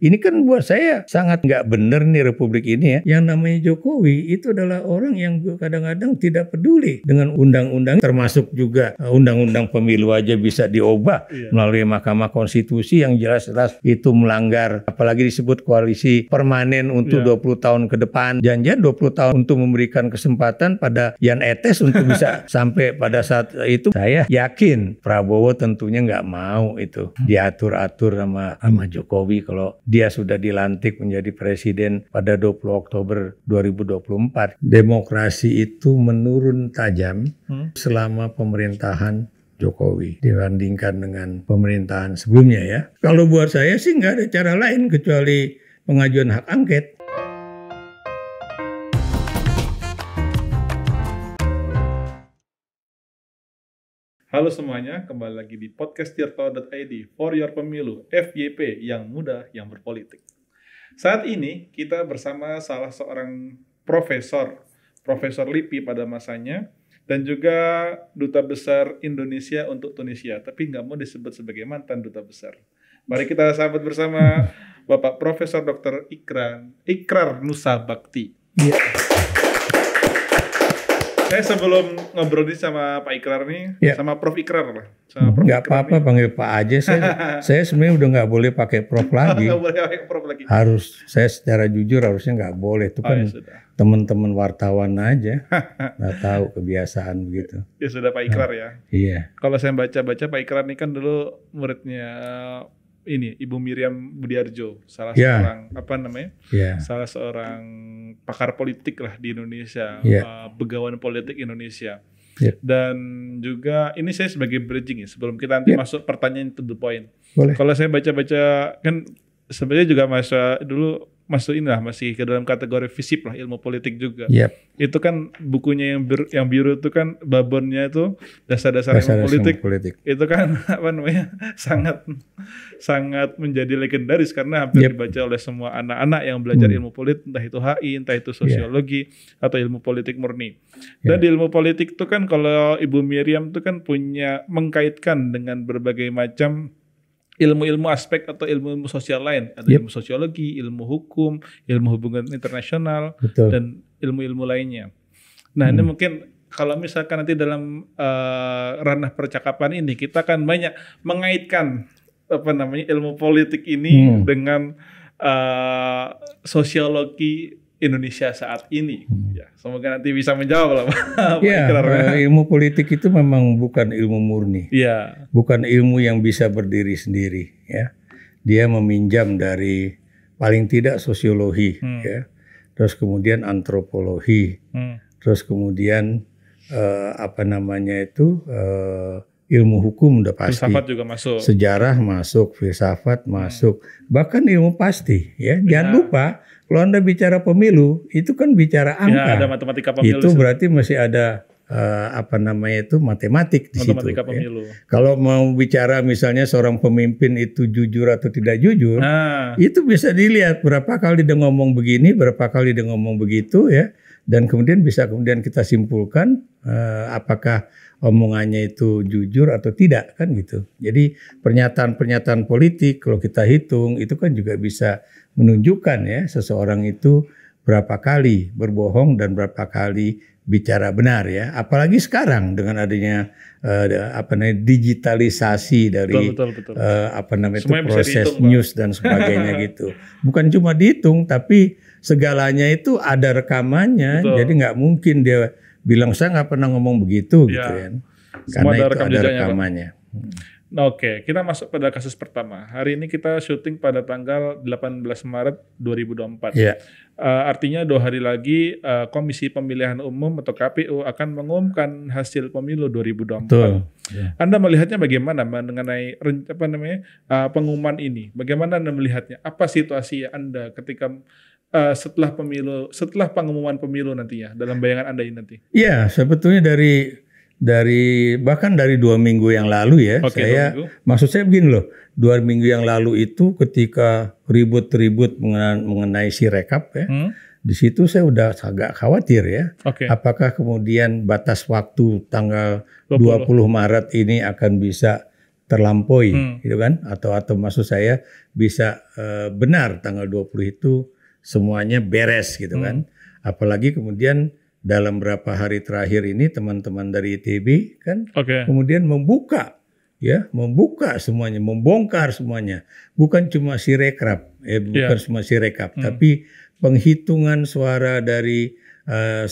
Ini kan buat saya sangat nggak benar nih Republik ini ya. Yang namanya Jokowi itu adalah orang yang kadang-kadang tidak peduli dengan undang-undang, termasuk juga undang-undang pemilu aja bisa diubah melalui Mahkamah Konstitusi yang jelas-jelas itu melanggar, apalagi disebut koalisi permanen untuk 20 tahun ke depan. Janjian 20 tahun untuk memberikan kesempatan pada Jan Etes untuk bisa sampai pada saat itu. Saya yakin Prabowo tentunya nggak mau itu diatur-atur sama Jokowi kalau dia sudah dilantik menjadi presiden pada 20 Oktober 2024. Demokrasi itu menurun tajam selama pemerintahan Jokowi dibandingkan dengan pemerintahan sebelumnya ya. Kalau buat saya sih nggak ada cara lain kecuali pengajuan hak angket. Halo semuanya, kembali lagi di podcast tirto.id for your pemilu, FYP yang muda yang berpolitik. Saat ini kita bersama salah seorang Profesor Lipi pada masanya, dan juga Duta Besar Indonesia untuk Tunisia, tapi nggak mau disebut sebagai mantan Duta Besar. Mari kita sambut bersama Bapak Profesor Dr. Ikrar Nusa Bakti. Saya sebelum ngobrol ini sama Pak Ikrar nih, sama Prof Ikrar lah. Nggak apa-apa, panggil Pak aja. Saya sebenarnya udah nggak boleh pakai Prof lagi. Nggak boleh pakai Prof lagi. Saya secara jujur harusnya nggak boleh. Itu kan teman-teman wartawan aja, nggak tahu kebiasaan begitu. Ya sudah Pak Ikrar ya. Iya. Kalau saya baca-baca Pak Ikrar ini kan dulu muridnya Ibu Miriam Budiarjo, salah seorang salah seorang pakar politik lah di Indonesia, begawan politik Indonesia. Dan juga ini saya sebagai bridging ya, sebelum kita nanti masuk pertanyaan to the point. Kalau saya baca-baca kan sebenarnya juga masih ke dalam kategori FISIP lah, ilmu politik juga. Itu kan bukunya yang biru itu kan babonnya itu dasar-dasar ilmu politik. Itu kan sangat menjadi legendaris karena hampir dibaca oleh semua anak-anak yang belajar ilmu politik, entah itu HI, entah itu sosiologi atau ilmu politik murni. Dan di ilmu politik itu kan kalau Ibu Miriam itu kan mengkaitkan dengan berbagai macam ilmu-ilmu aspek atau ilmu-ilmu sosial lain. Ada ilmu sosiologi, ilmu hukum, ilmu hubungan internasional, dan ilmu-ilmu lainnya. Nah ini mungkin kalau misalkan nanti dalam ranah percakapan ini kita akan banyak mengaitkan ilmu politik ini dengan sosiologi Indonesia saat ini. Ya, semoga nanti bisa menjawab lah Pak Ikrar. Ilmu politik itu memang bukan ilmu murni. Bukan ilmu yang bisa berdiri sendiri ya. Dia meminjam dari paling tidak sosiologi ya. Terus kemudian antropologi. Terus kemudian ilmu hukum udah pasti. Filsafat juga masuk. Sejarah masuk, filsafat masuk. Bahkan ilmu pasti ya. Jangan lupa kalau Anda bicara pemilu, itu kan bicara angka. Ada matematika pemilu. Itu berarti masih ada matematik di situ. Pemilu. Kalau mau bicara misalnya seorang pemimpin itu jujur atau tidak jujur, itu bisa dilihat berapa kali dia ngomong begini, berapa kali dia ngomong begitu ya. Dan kemudian kita simpulkan apakah omongannya itu jujur atau tidak kan gitu. Jadi pernyataan-pernyataan politik kalau kita hitung itu kan juga bisa menunjukkan ya seseorang itu berapa kali berbohong dan berapa kali bicara benar ya. Apalagi sekarang dengan adanya digitalisasi dari proses news dan sebagainya gitu. Bukan cuma dihitung tapi segalanya itu ada rekamannya. Jadi nggak mungkin dia bilang saya nggak pernah ngomong begitu gitu kan. Karena itu ada rekamannya. Oke, kita masuk pada kasus pertama. Hari ini kita syuting pada tanggal 18 Maret 2024. Artinya 2 hari lagi Komisi Pemilihan Umum atau KPU akan mengumumkan hasil pemilu 2024. Anda melihatnya bagaimana mengenai pengumuman ini? Bagaimana Anda melihatnya? Apa situasi Anda ketika setelah pengumuman pemilu nantinya dalam bayangan Anda ini nanti? Iya, sebetulnya bahkan dari 2 minggu yang lalu ya, maksud saya begini loh, 2 minggu yang lalu itu ketika ribut-ribut mengenai Sirekap ya, di situ saya udah agak khawatir ya, apakah kemudian batas waktu tanggal 20 Maret ini akan bisa terlampaui gitu kan, atau maksud saya bisa benar tanggal 20 itu semuanya beres gitu kan. Apalagi kemudian dalam beberapa hari terakhir ini teman-teman dari ITB kan kemudian membuka semuanya, membongkar semuanya. Bukan cuma Sirekap, bukan cuma Sirekap, tapi penghitungan suara dari 1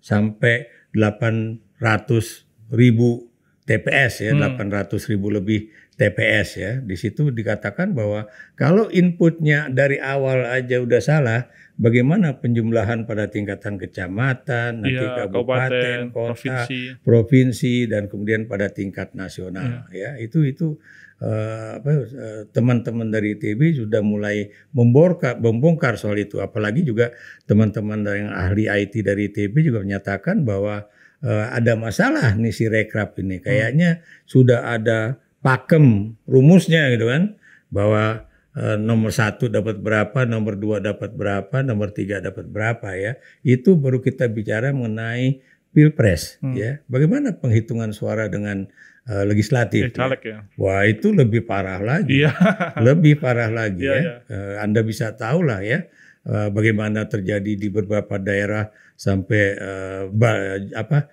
sampai 800.000 TPS ya, 800.000 lebih TPS ya. Di situ dikatakan bahwa kalau inputnya dari awal aja udah salah, bagaimana penjumlahan pada tingkatan kecamatan, nanti kabupaten, kota, provinsi, dan kemudian pada tingkat nasional ya. Itu teman-teman dari ITB sudah mulai membongkar soal itu. Apalagi juga teman-teman yang ahli IT dari ITB juga menyatakan bahwa ada masalah nih si Sirekap ini. Kayaknya sudah ada pakem rumusnya gitu kan, bahwa nomor 1 dapat berapa, nomor 2 dapat berapa, nomor 3 dapat berapa ya. Itu baru kita bicara mengenai Pilpres ya. Bagaimana penghitungan suara dengan legislatif? Caleg ya. Wah, itu lebih parah lagi. Lebih parah lagi ya. Anda bisa tahu lah ya bagaimana terjadi di beberapa daerah sampai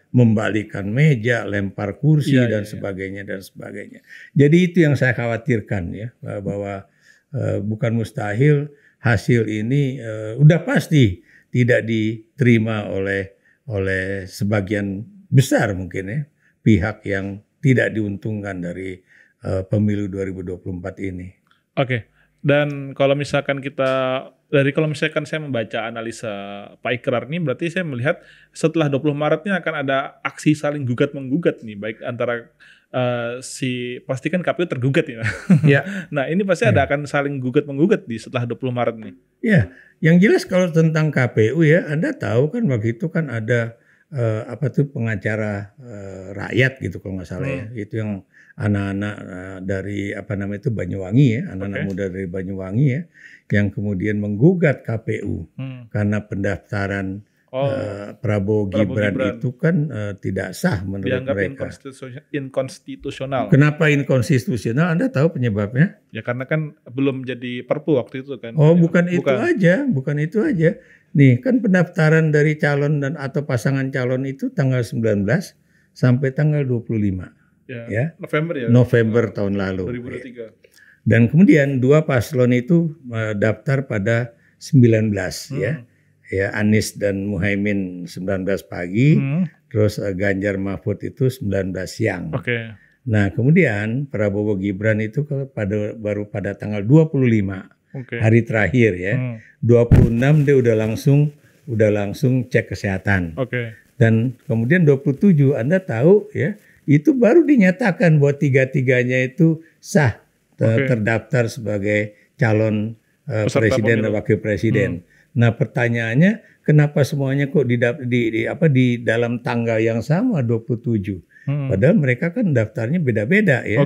membalikkan meja, lempar kursi dan sebagainya dan sebagainya. Jadi itu yang saya khawatirkan ya, bahwa bukan mustahil hasil ini udah pasti tidak diterima oleh sebagian besar mungkin ya pihak yang tidak diuntungkan dari pemilu 2024 ini. Oke. Dan kalau misalkan saya membaca analisa Pak Ikrar ini, berarti saya melihat setelah 20 Maretnya akan ada aksi saling gugat-menggugat nih, baik antara pasti kan KPU tergugat ya. Nah ini pasti ada akan saling gugat-menggugat di setelah 20 Maret nih. Ya, yang jelas kalau tentang KPU ya, Anda tahu kan waktu itu kan ada pengacara rakyat gitu kalau nggak salah ya. Itu yang anak-anak dari Banyuwangi ya, anak-anak muda dari Banyuwangi ya, yang kemudian menggugat KPU karena pendaftaran Prabowo Gibran itu kan tidak sah menurut dianggap mereka. Inkonstitusional. Kenapa inkonstitusional? Anda tahu penyebabnya? Ya karena kan belum jadi Perpu waktu itu kan. Bukan itu aja. Nih kan pendaftaran dari calon dan atau pasangan calon itu tanggal 19 sampai tanggal 25. Ya. November tahun lalu. 2023. Dan kemudian 2 paslon itu daftar pada 19 ya. Ya, Anies dan Muhaimin 19 pagi, terus Ganjar Mahfud itu 19 siang. Nah, kemudian Prabowo Gibran itu baru pada tanggal 25. Hari terakhir ya. 26 dia udah langsung cek kesehatan. Dan kemudian 27 Anda tahu ya, itu baru dinyatakan bahwa tiga-tiganya itu sah terdaftar sebagai calon presiden dan wakil presiden. Nah, pertanyaannya kenapa semuanya kok di dalam tanggal yang sama 27? Padahal mereka kan daftarnya beda-beda ya.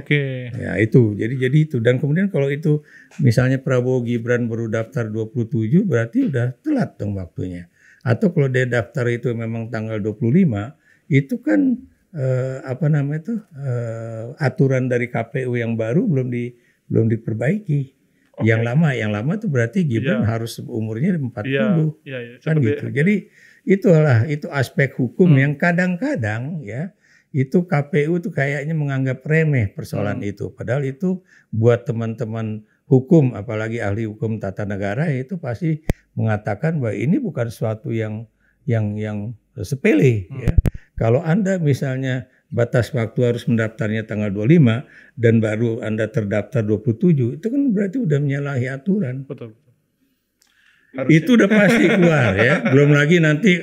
Ya itu. Jadi itu, dan kemudian kalau itu misalnya Prabowo Gibran baru daftar 27 berarti udah telat dong waktunya. Atau kalau dia daftar itu memang tanggal 25, itu kan aturan dari KPU yang baru belum diperbaiki. Yang lama itu berarti Gibran harus umurnya 40. Kan gitu. Jadi itu aspek hukum yang kadang-kadang ya itu KPU tuh kayaknya menganggap remeh persoalan itu. Padahal itu buat teman-teman hukum, apalagi ahli hukum tata negara, itu pasti mengatakan bahwa ini bukan sesuatu yang sepele ya. Kalau Anda misalnya batas waktu harus mendaftarnya tanggal 25 dan baru Anda terdaftar 27, itu kan berarti udah menyalahi aturan. Betul. Itu udah pasti keluar ya. Belum lagi nanti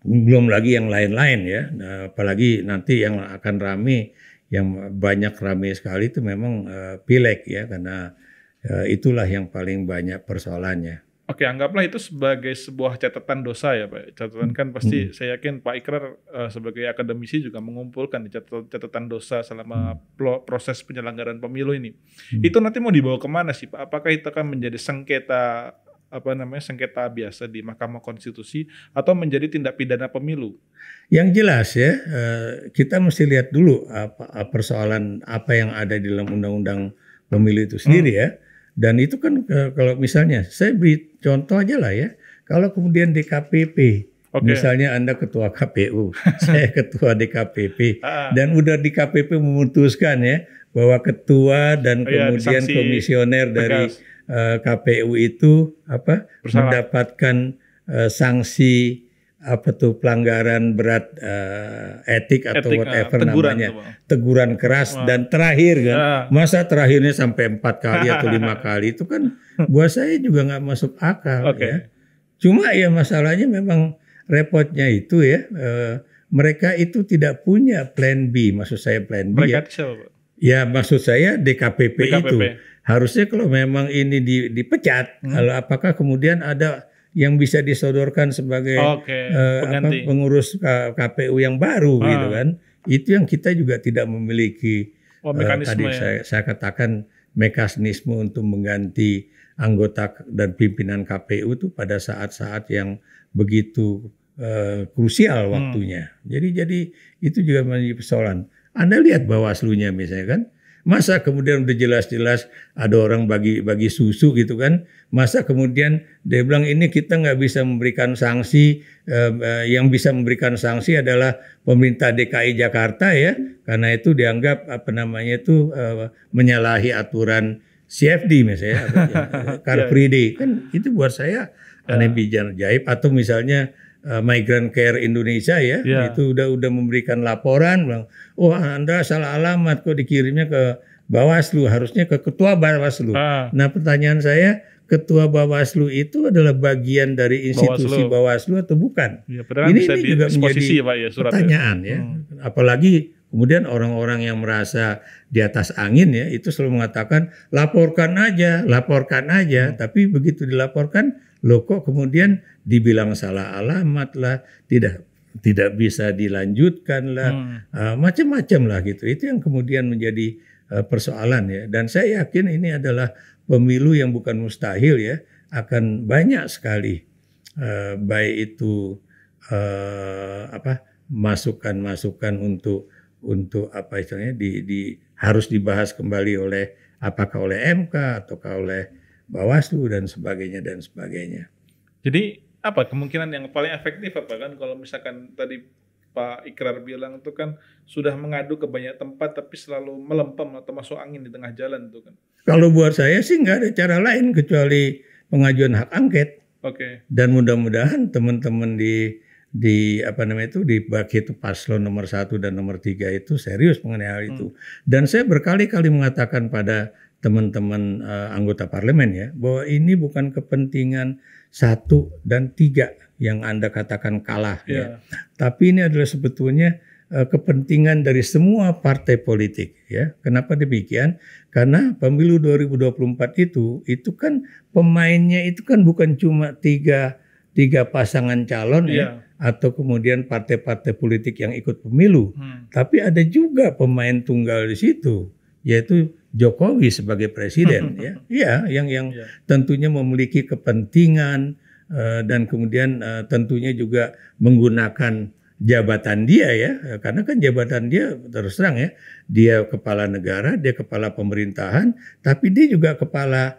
belum lagi yang lain-lain ya. Nah, apalagi nanti yang akan rame, yang banyak rame sekali itu memang pileg ya, karena itulah yang paling banyak persoalannya. Oke, anggaplah itu sebagai sebuah catatan dosa ya Pak. Catatan kan pasti saya yakin Pak Ikrar sebagai akademisi juga mengumpulkan catatan dosa selama proses penyelenggaraan pemilu ini. Itu nanti mau dibawa kemana sih Pak? Apakah itu akan menjadi sengketa sengketa biasa di Mahkamah Konstitusi atau menjadi tindak pidana pemilu? Yang jelas ya, kita mesti lihat dulu persoalan apa yang ada di dalam undang-undang pemilu itu sendiri ya. Dan itu kan kalau misalnya saya beri contoh aja lah ya, kalau kemudian DKPP, misalnya Anda ketua KPU, saya ketua DKPP, dan udah di KPP memutuskan ya bahwa ketua dan kemudian komisioner dari KPU itu mendapatkan sanksi pelanggaran berat etik atau whatever namanya, teguran keras dan terakhir kan, masa terakhirnya sampai 4 kali atau 5 kali itu kan buat saya juga nggak masuk akal ya. Cuma ya masalahnya memang repotnya itu ya, mereka itu tidak punya plan B, maksud saya plan B mereka ya. Ya maksud saya DKPP itu harusnya kalau memang ini dipecat, apakah kemudian ada yang bisa disodorkan sebagai pengurus KPU yang baru gitu kan? Itu yang kita juga tidak memiliki tadi saya katakan mekanisme untuk mengganti anggota dan pimpinan KPU itu pada saat-saat yang begitu krusial waktunya. Jadi itu juga menjadi persoalan. Anda lihat Bawaslu-nya misalnya kan, masa kemudian udah jelas-jelas ada orang bagi susu gitu kan, masa kemudian dia bilang ini kita nggak bisa memberikan sanksi, yang bisa memberikan sanksi adalah pemerintah DKI Jakarta ya, karena itu dianggap menyalahi aturan CFD misalnya, Car Free Day kan, itu buat saya aneh bijan ajaib. Atau misalnya Migrant Care Indonesia ya, itu udah memberikan laporan bilang, oh Anda salah alamat kok dikirimnya ke Bawaslu, harusnya ke Ketua Bawaslu. Nah pertanyaan saya, Ketua Bawaslu itu adalah bagian dari institusi Bawaslu atau bukan? Ya, ini juga menjadi pertanyaan ya. Apalagi kemudian orang-orang yang merasa di atas angin ya, itu selalu mengatakan laporkan aja. Tapi begitu dilaporkan, loh kok kemudian dibilang salah alamat lah, tidak bisa dilanjutkan lah, macam-macam lah gitu. Itu yang kemudian menjadi persoalan ya. Dan saya yakin ini adalah pemilu yang bukan mustahil ya, akan banyak sekali baik itu masukan-masukan untuk apa istilahnya harus dibahas kembali apakah oleh MK ataukah oleh Bawaslu dan sebagainya. Jadi apa kemungkinan yang paling efektif apa kan kalau misalkan tadi Pak Ikrar bilang itu kan sudah mengadu ke banyak tempat tapi selalu melempem atau masuk angin di tengah jalan itu kan. Kalau buat saya sih nggak ada cara lain kecuali pengajuan hak angket. Dan mudah-mudahan teman-teman di baik itu paslon nomor 1 dan nomor 3 itu serius mengenai hal itu. Dan saya berkali-kali mengatakan pada teman-teman anggota parlemen ya, bahwa ini bukan kepentingan 1 dan 3 yang Anda katakan kalah ya. Tapi ini adalah sebetulnya kepentingan dari semua partai politik ya. Kenapa demikian? Karena pemilu 2024 itu kan pemainnya itu kan bukan cuma tiga pasangan calon ya, atau kemudian partai-partai politik yang ikut pemilu, tapi ada juga pemain tunggal di situ, yaitu Jokowi sebagai presiden ya, yang tentunya memiliki kepentingan dan kemudian tentunya juga menggunakan jabatan dia ya, karena kan jabatan dia terus terang ya, dia kepala negara, dia kepala pemerintahan, tapi dia juga kepala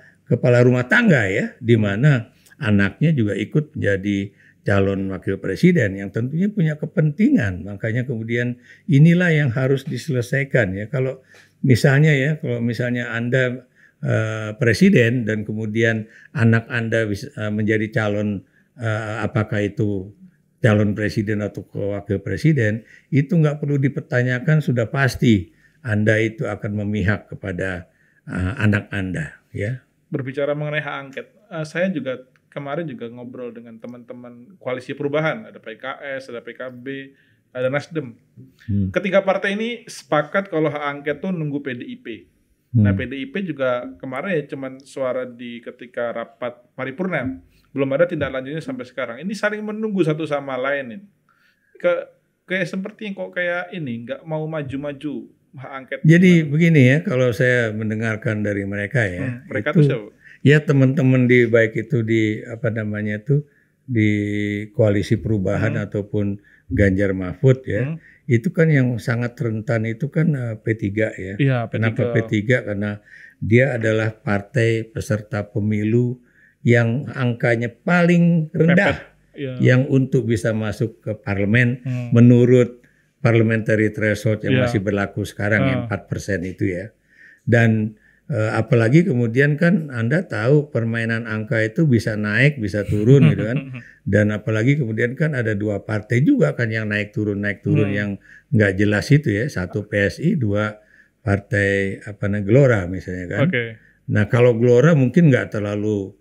rumah tangga ya, di mana anaknya juga ikut menjadi calon wakil presiden yang tentunya punya kepentingan. Makanya kemudian inilah yang harus diselesaikan ya. Kalau misalnya Anda presiden dan kemudian anak Anda menjadi calon apakah itu calon presiden atau wakil presiden, itu nggak perlu dipertanyakan, sudah pasti Anda itu akan memihak kepada anak Anda ya. Berbicara mengenai hak angket, saya juga kemarin juga ngobrol dengan teman-teman koalisi perubahan, ada PKS, ada PKB, ada Nasdem. Ketiga partai ini sepakat kalau hak angket tuh nunggu PDIP. Nah PDIP juga kemarin ya cuman suara di ketika rapat paripurna, belum ada tindak lanjutnya sampai sekarang. Ini saling menunggu satu sama lain ini. Kayak seperti yang kok kayak ini nggak mau maju-maju hak angket. Jadi begini ya, kalau saya mendengarkan dari mereka ya, mereka itu siapa? Ya teman-teman di baik itu di apa namanya tuh di koalisi perubahan ataupun Ganjar Mahfud ya, itu kan yang sangat rentan itu kan P3 ya. Iya, P3. Kenapa P3? Karena dia adalah partai peserta pemilu yang angkanya paling rendah yang untuk bisa masuk ke parlemen menurut parliamentary threshold yang masih berlaku sekarang yang 4% itu ya. Dan apalagi kemudian kan Anda tahu permainan angka itu bisa naik, bisa turun gitu kan. Dan apalagi kemudian kan ada dua partai juga kan yang naik turun yang nggak jelas itu ya. Satu PSI, dua partai apa namanya Gelora misalnya kan. Nah kalau Gelora mungkin nggak terlalu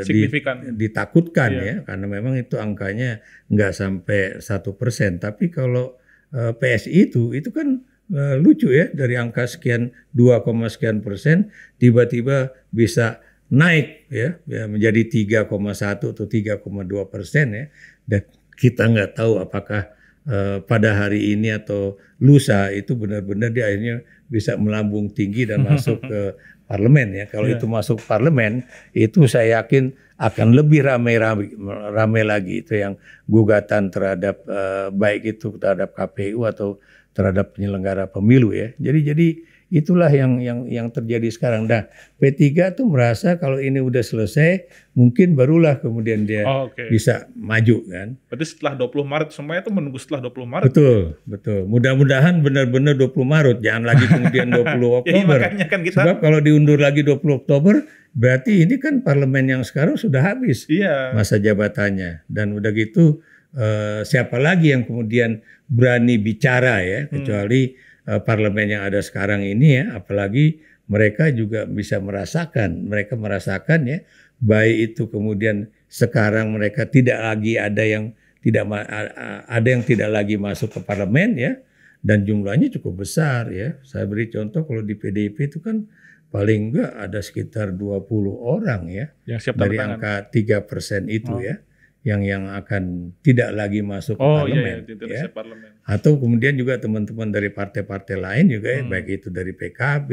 signifikan ditakutkan ya karena memang itu angkanya nggak sampai 1%. Tapi kalau PSI itu kan lucu ya, dari angka sekian 2, sekian persen tiba-tiba bisa naik ya menjadi 3,1 atau 3,2% ya, dan kita nggak tahu apakah pada hari ini atau lusa itu benar-benar dia akhirnya bisa melambung tinggi dan masuk ke parlemen ya. Kalau itu masuk parlemen itu saya yakin akan lebih ramai lagi itu yang gugatan terhadap baik itu terhadap KPU atau terhadap penyelenggara pemilu ya. Jadi itulah yang terjadi sekarang. Nah, P3 tuh merasa kalau ini udah selesai, mungkin barulah kemudian dia bisa maju kan. Berarti setelah 20 Maret semuanya tuh menunggu setelah 20 Maret. Betul. Mudah-mudahan benar-benar 20 Maret, jangan lagi kemudian 20 Oktober. Kan kita... Sebab kalau diundur lagi 20 Oktober, berarti ini kan parlemen yang sekarang sudah habis masa jabatannya. Dan udah gitu siapa lagi yang kemudian berani bicara ya, kecuali parlemen yang ada sekarang ini ya, apalagi mereka juga bisa merasakan ya, baik itu kemudian sekarang mereka tidak lagi ada yang tidak lagi masuk ke parlemen ya, dan jumlahnya cukup besar ya. Saya beri contoh kalau di PDIP itu kan paling enggak ada sekitar 20 orang ya, yang siap dari angka 3% itu ya. Yang akan tidak lagi masuk ke parlemen, ya. Atau kemudian juga teman-teman dari partai-partai lain juga ya, baik itu dari PKB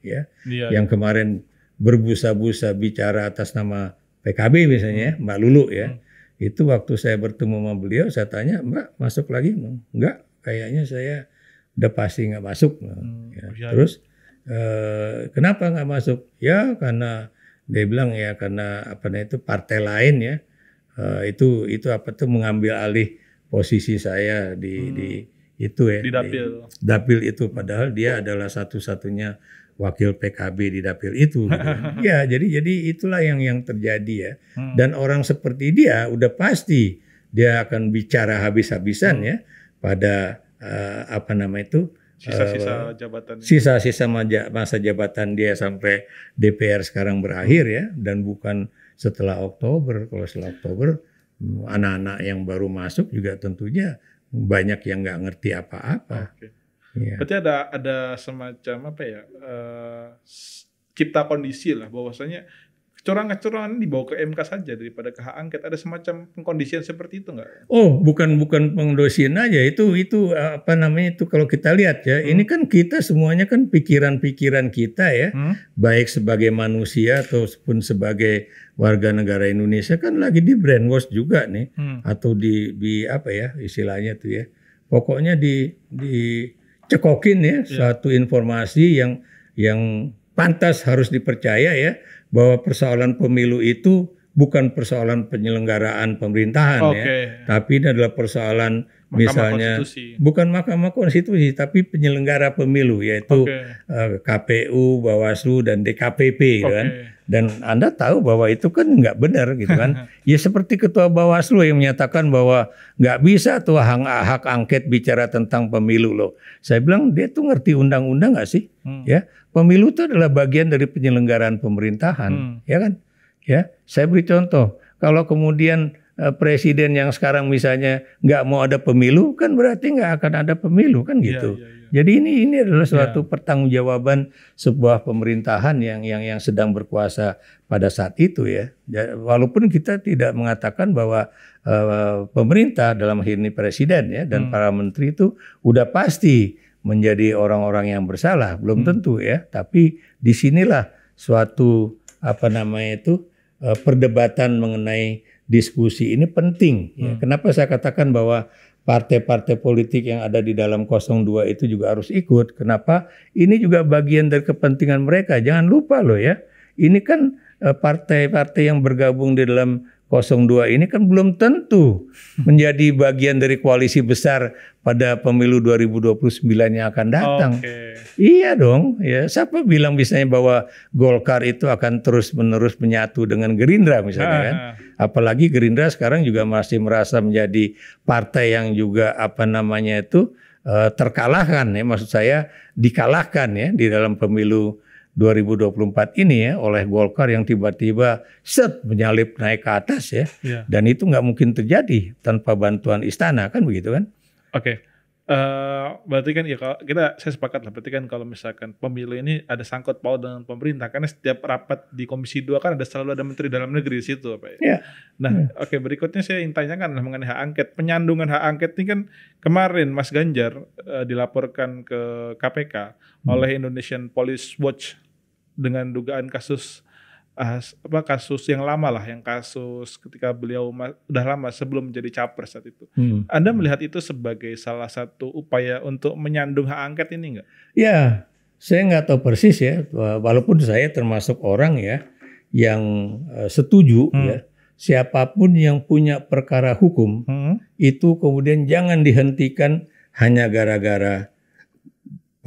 ya, yang kemarin berbusa-busa bicara atas nama PKB misalnya, Mbak Lulu ya, itu waktu saya bertemu sama beliau saya tanya, Mbak masuk lagi? Enggak, kayaknya saya udah pasti nggak masuk. Terus kenapa nggak masuk? Ya karena dia bilang ya karena itu partai lain ya. Itu apa tuh mengambil alih posisi saya di itu ya di dapil itu, padahal dia adalah satu-satunya wakil PKB di dapil itu gitu. Ya jadi itulah yang terjadi ya. Dan orang seperti dia udah pasti dia akan bicara habis-habisan ya pada sisa-sisa masa jabatan dia sampai DPR sekarang berakhir ya, dan bukan setelah Oktober. Kalau setelah Oktober anak-anak yang baru masuk juga tentunya banyak yang nggak ngerti apa-apa. Ya. Berarti ada semacam cipta kondisi lah bahwasanya kecurangan-kecurangan dibawa ke MK saja daripada ke hak angket. Ada semacam pengkondisian seperti itu nggak? Oh, bukan pengkondisian aja. Itu itu kalau kita lihat ya, ini kan kita semuanya kan pikiran-pikiran kita ya, baik sebagai manusia ataupun sebagai warga negara Indonesia kan lagi di brainwash juga nih, atau di apa ya istilahnya tuh ya. Pokoknya dicekokin ya suatu informasi yang pantas harus dipercaya ya, bahwa persoalan pemilu itu bukan persoalan penyelenggaraan pemerintahan ya, tapi ini adalah persoalan misalnya bukan Mahkamah Konstitusi tapi penyelenggara pemilu, yaitu KPU, Bawaslu dan DKPP gitu kan. Dan Anda tahu bahwa itu kan nggak benar gitu kan. Ya seperti Ketua Bawaslu yang menyatakan bahwa nggak bisa tuh hak angket bicara tentang pemilu loh. Saya bilang dia tuh ngerti undang-undang nggak sih? Ya, pemilu itu adalah bagian dari penyelenggaraan pemerintahan, ya kan? Ya, saya beri contoh. Kalau kemudian presiden yang sekarang misalnya nggak mau ada pemilu, kan berarti nggak akan ada pemilu kan gitu. Jadi ini adalah suatu pertanggungjawaban sebuah pemerintahan yang sedang berkuasa pada saat itu ya. Walaupun kita tidak mengatakan bahwa pemerintah dalam hal ini presiden ya dan para menteri itu udah pasti menjadi orang-orang yang bersalah, belum tentu ya. Tapi disinilah suatu perdebatan mengenai diskusi ini penting. Ya. Kenapa saya katakan bahwa partai-partai politik yang ada di dalam 02 itu juga harus ikut. Kenapa? Ini juga bagian dari kepentingan mereka. Jangan lupa loh ya. Ini kan partai-partai yang bergabung di dalam 02 ini kan belum tentu menjadi bagian dari koalisi besar pada pemilu 2029 yang akan datang. Iya dong, ya. Siapa bilang misalnya bahwa Golkar itu akan terus-menerus menyatu dengan Gerindra misalnya kan? Apalagi Gerindra sekarang juga masih merasa menjadi partai yang juga terkalahkan ya, maksud saya dikalahkan ya di dalam pemilu 2024 ini ya oleh Golkar yang tiba-tiba menyalip naik ke atas ya. Dan itu nggak mungkin terjadi tanpa bantuan istana kan begitu kan? Oke. Berarti kan ya saya sepakat lah, berarti kan kalau misalkan pemilu ini ada sangkut paut dengan pemerintah karena setiap rapat di Komisi 2 kan selalu ada Menteri Dalam Negeri di situ Pak ya. Nah, berikutnya saya ingin tanyakan mengenai hak angket. Penyandungan hak angket ini kan kemarin Mas Ganjar dilaporkan ke KPK oleh Indonesian Police Watch dengan dugaan kasus yang lama lah, yang kasus ketika beliau udah lama sebelum menjadi capres saat itu. Anda melihat itu sebagai salah satu upaya untuk menyandung hak angket ini enggak? Ya, saya nggak tahu persis ya, walaupun saya termasuk orang ya yang setuju ya, siapapun yang punya perkara hukum itu kemudian jangan dihentikan hanya gara-gara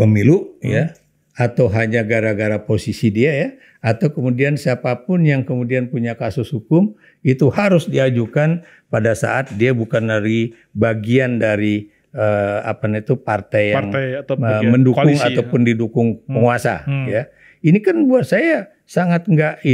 pemilu ya, atau hanya gara-gara posisi dia ya, atau kemudian siapapun yang kemudian punya kasus hukum itu harus diajukan pada saat dia bukan dari bagian dari partai yang mendukung koalisi, ataupun didukung penguasa ya. Ini kan buat saya sangat nggak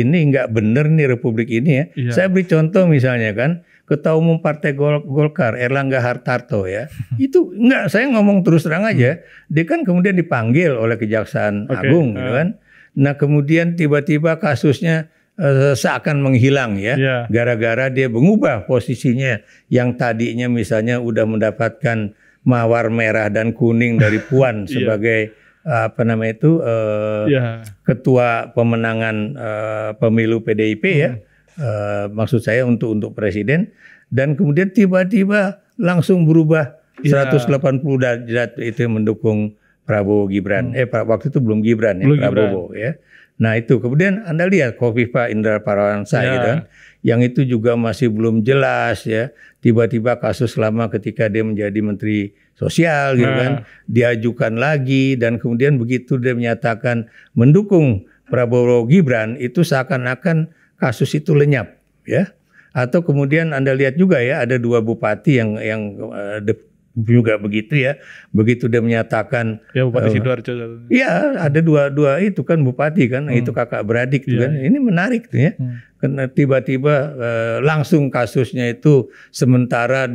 benar nih Republik ini ya. Saya beri contoh misalnya kan, Ketua Umum Partai Golkar Erlangga Hartarto ya, itu saya ngomong terus terang aja, dia kan kemudian dipanggil oleh Kejaksaan Agung gitu kan. Nah kemudian tiba-tiba kasusnya seakan menghilang ya, gara-gara dia mengubah posisinya yang tadinya misalnya udah mendapatkan mawar merah dan kuning dari Puan sebagai ketua pemenangan pemilu PDIP ya. Maksud saya untuk presiden, dan kemudian tiba-tiba langsung berubah 180 derajat itu mendukung Prabowo Gibran. Waktu itu belum Gibran ya, Prabowo ya. Nah itu kemudian Anda lihat Kofifa Indar Parawansa gitu kan, yang itu juga masih belum jelas ya. Tiba-tiba kasus lama ketika dia menjadi Menteri Sosial gitu kan, diajukan lagi, dan kemudian begitu dia menyatakan mendukung Prabowo Gibran itu seakan-akan kasus itu lenyap ya. Atau kemudian Anda lihat juga ya, ada 2 bupati yang juga begitu ya. Begitu dia menyatakan Bupati Sidoarjo. Iya, ada dua itu kan bupati kan, itu kakak beradik tuh kan. Ini menarik tuh ya. Karena tiba-tiba langsung kasusnya itu sementara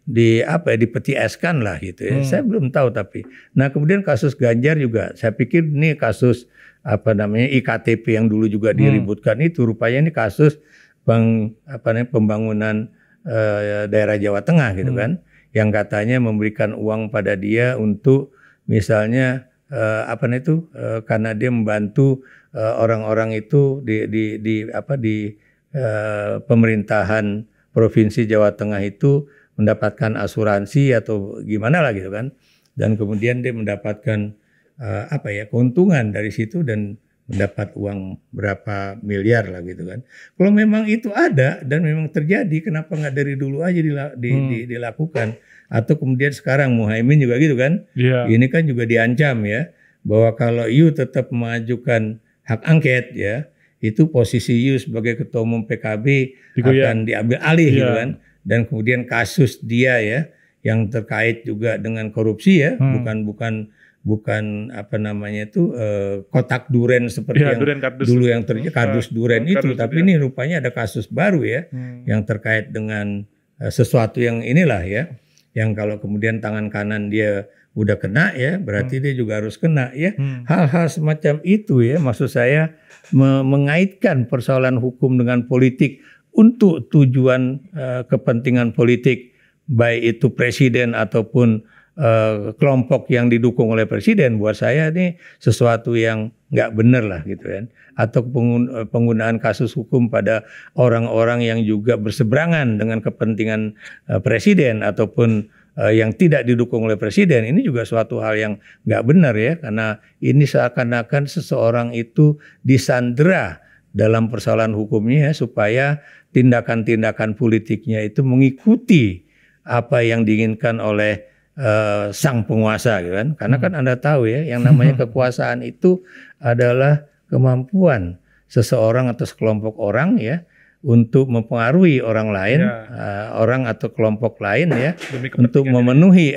dipeti eskan lah gitu ya. Saya belum tahu tapi. Nah, kemudian kasus Ganjar juga saya pikir ini kasus IKTP yang dulu juga diributkan itu, rupanya ini kasus pembangunan daerah Jawa Tengah gitu kan, yang katanya memberikan uang pada dia untuk misalnya karena dia membantu orang-orang itu di pemerintahan provinsi Jawa Tengah itu mendapatkan asuransi atau gimana lah gitu kan, dan kemudian dia mendapatkan keuntungan dari situ dan mendapat uang berapa miliar lah gitu kan. Kalau memang itu ada dan memang terjadi, kenapa nggak dari dulu aja dilakukan? Atau kemudian sekarang Muhaimin juga gitu kan? Ini kan juga diancam ya, bahwa kalau you tetap mengajukan hak angket ya, itu posisi you sebagai Ketua Umum PKB akan diambil alih gitu kan. Dan kemudian kasus dia ya yang terkait juga dengan korupsi ya, bukan kotak duren seperti yang duren kardus. Dulu yang terjadi kardus duren itu, tapi ini rupanya ada kasus baru ya yang terkait dengan sesuatu yang inilah ya, yang kalau kemudian tangan kanan dia udah kena ya, berarti dia juga harus kena ya. Hal-hal semacam itu ya, maksud saya mengaitkan persoalan hukum dengan politik untuk tujuan kepentingan politik, baik itu presiden ataupun kelompok yang didukung oleh presiden, buat saya ini sesuatu yang nggak benar lah gitu kan. Atau penggunaan kasus hukum pada orang-orang yang juga berseberangan dengan kepentingan presiden ataupun yang tidak didukung oleh presiden, ini juga suatu hal yang nggak benar ya, karena ini seakan-akan seseorang itu disandera dalam persoalan hukumnya supaya tindakan-tindakan politiknya itu mengikuti apa yang diinginkan oleh sang penguasa gitu kan. Karena kan Anda tahu ya, yang namanya kekuasaan itu adalah kemampuan seseorang atau sekelompok orang ya untuk mempengaruhi orang lain, orang atau kelompok lain ya, untuk memenuhi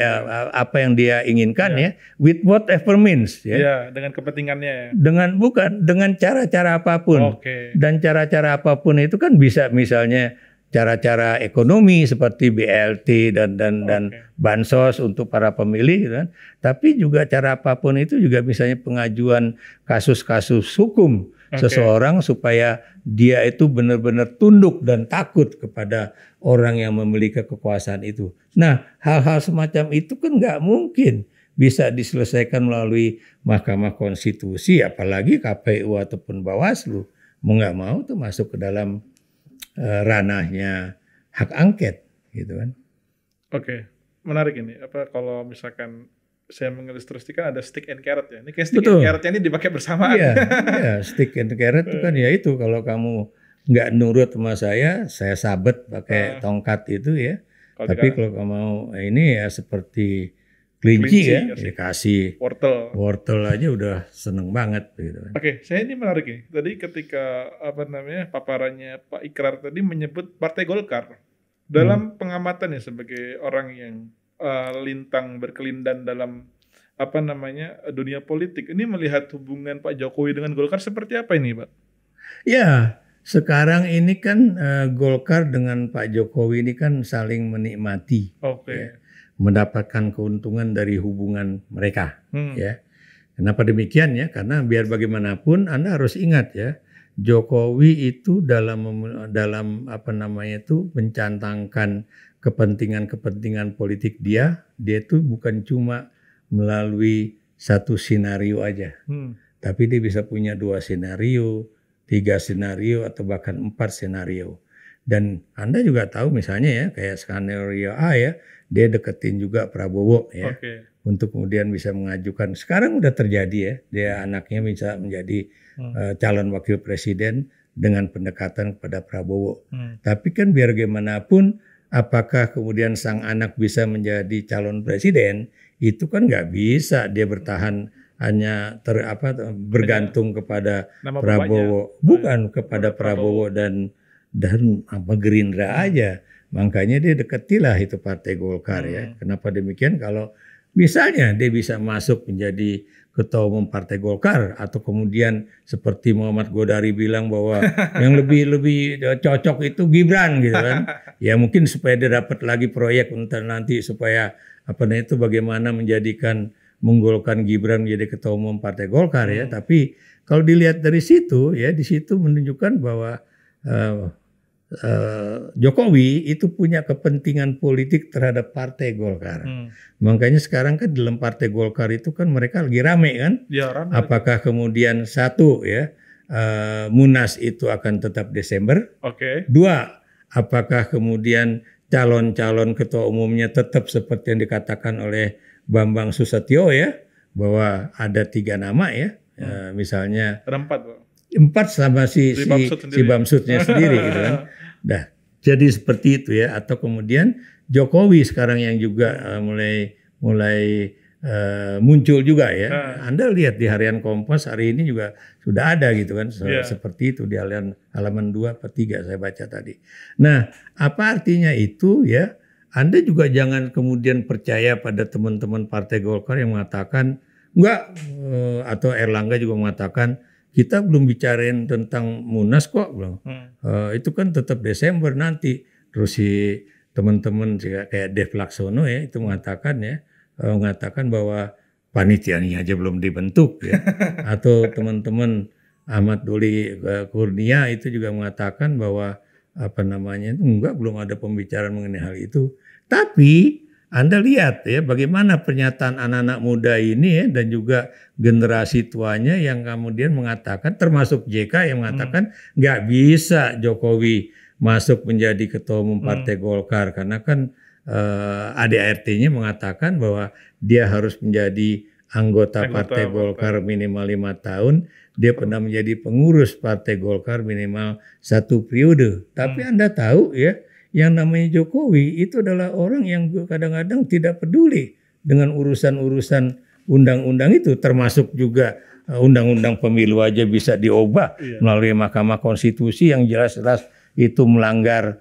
apa yang dia inginkan ya, with whatever means ya. Dengan kepentingannya ya. Dengan cara-cara apapun. Dan cara-cara apapun itu kan bisa misalnya cara-cara ekonomi seperti BLT dan bansos untuk para pemilih gitu kan. Tapi juga cara apapun itu juga misalnya pengajuan kasus-kasus hukum seseorang supaya dia itu benar-benar tunduk dan takut kepada orang yang memiliki kekuasaan itu. Nah, hal-hal semacam itu kan nggak mungkin bisa diselesaikan melalui Mahkamah Konstitusi, apalagi KPU ataupun Bawaslu. Mau nggak mau tuh masuk ke dalam ranahnya hak angket gitu kan. Oke, menarik ini. Apa kalau misalkan saya mengilustrasikan ada stick and carrot ya. Ini kayak stick and carrotnya ini dipakai bersamaan. Iya, stick and carrot itu kan ya itu, kalau kamu nggak nurut sama saya sabet pakai tongkat itu ya. Tapi kalau kamu mau ini ya seperti kelinci ya, dikasih wortel aja udah seneng banget gitu. Oke, saya ini menarik nih. Tadi ketika paparannya Pak Ikrar tadi menyebut Partai Golkar dalam pengamatannya sebagai orang yang lintang berkelindan dalam dunia politik. Ini melihat hubungan Pak Jokowi dengan Golkar seperti apa ini, Pak? Ya, sekarang ini kan Golkar dengan Pak Jokowi ini kan saling menikmati. Ya, mendapatkan keuntungan dari hubungan mereka ya. Kenapa demikian ya? Karena biar bagaimanapun Anda harus ingat ya, Jokowi itu dalam mencantangkan kepentingan politik dia itu bukan cuma melalui satu skenario aja. Tapi dia bisa punya 2 skenario, 3 skenario atau bahkan 4 skenario. Dan Anda juga tahu misalnya ya, kayak skenario A ya, dia deketin juga Prabowo ya, untuk kemudian bisa mengajukan. Sekarang udah terjadi ya, dia anaknya bisa menjadi calon wakil presiden dengan pendekatan kepada Prabowo. Tapi kan biar bagaimanapun, apakah kemudian sang anak bisa menjadi calon presiden, itu kan nggak bisa dia bertahan hanya bergantung kepada Prabowo, bukan kepada Prabowo dan Gerindra aja. Makanya dia deketilah itu Partai Golkar ya. Kenapa demikian? Kalau misalnya dia bisa masuk menjadi ketua umum Partai Golkar, atau kemudian seperti Muhammad Godari bilang bahwa yang lebih cocok itu Gibran gitu kan. Ya mungkin supaya dia dapat lagi proyek untuk nanti supaya bagaimana menggolkan Gibran menjadi ketua umum Partai Golkar ya. Tapi kalau dilihat dari situ ya, di situ menunjukkan bahwa Jokowi itu punya kepentingan politik terhadap Partai Golkar. Makanya sekarang kan dalam Partai Golkar itu kan mereka lagi rame kan. Ya, rame. Apakah kemudian satu ya, Munas itu akan tetap Desember. 2, apakah kemudian calon-calon ketua umumnya tetap seperti yang dikatakan oleh Bambang Susatyo ya, bahwa ada 3 nama ya. Misalnya ada 4, Pak. 4 sama si Bamsudnya sendiri gitu kan. Nah, jadi seperti itu ya. Atau kemudian Jokowi sekarang yang juga mulai muncul juga ya. Anda lihat di harian Kompas hari ini juga sudah ada gitu kan. Seperti itu di halaman 2 atau 3 saya baca tadi. Nah, apa artinya itu ya? Anda juga jangan kemudian percaya pada teman-teman Partai Golkar yang mengatakan enggak, atau Erlangga juga mengatakan kita belum bicarain tentang Munas kok belum. Itu kan tetap Desember nanti. Terus si teman-teman kayak Dev Laksono ya itu mengatakan bahwa panitianya aja belum dibentuk ya. Atau teman-teman Ahmad Doli Kurnia itu juga mengatakan bahwa belum ada pembicaraan mengenai hal itu. Tapi Anda lihat ya bagaimana pernyataan anak-anak muda ini ya dan juga generasi tuanya yang kemudian mengatakan, termasuk JK yang mengatakan nggak bisa Jokowi masuk menjadi ketua umum Partai Golkar karena kan ADART-nya mengatakan bahwa dia harus menjadi anggota Partai Golkar minimal 5 tahun, dia pernah menjadi pengurus Partai Golkar minimal 1 periode. Tapi Anda tahu ya, yang namanya Jokowi itu adalah orang yang kadang-kadang tidak peduli dengan urusan-urusan undang-undang itu, termasuk juga undang-undang pemilu aja bisa diubah melalui Mahkamah Konstitusi yang jelas-jelas itu melanggar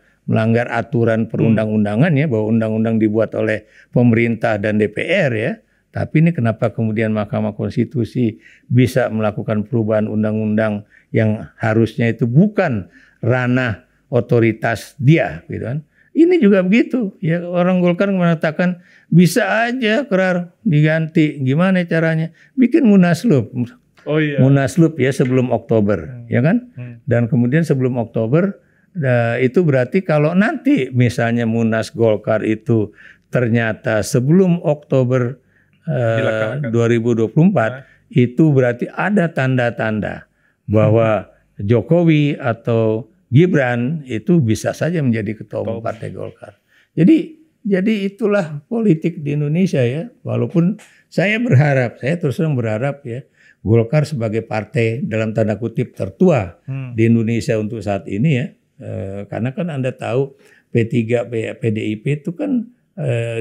aturan perundang-undangan ya, bahwa undang-undang dibuat oleh pemerintah dan DPR ya. Tapi ini kenapa kemudian Mahkamah Konstitusi bisa melakukan perubahan undang-undang yang harusnya itu bukan ranah otoritas dia, gitu kan? Ini juga begitu. Ya, orang Golkar mengatakan bisa aja Krar diganti. Gimana caranya? Bikin munaslup. Oh iya. Munaslup ya sebelum Oktober, ya kan? Dan kemudian sebelum Oktober itu berarti kalau nanti misalnya Munas Golkar itu ternyata sebelum Oktober 2024, itu berarti ada tanda-tanda bahwa Jokowi atau Gibran itu bisa saja menjadi ketua umum Partai Golkar. Jadi itulah politik di Indonesia ya. Walaupun saya terus terang berharap ya, Golkar sebagai partai dalam tanda kutip tertua di Indonesia untuk saat ini ya. Karena kan Anda tahu P3 PDIP itu kan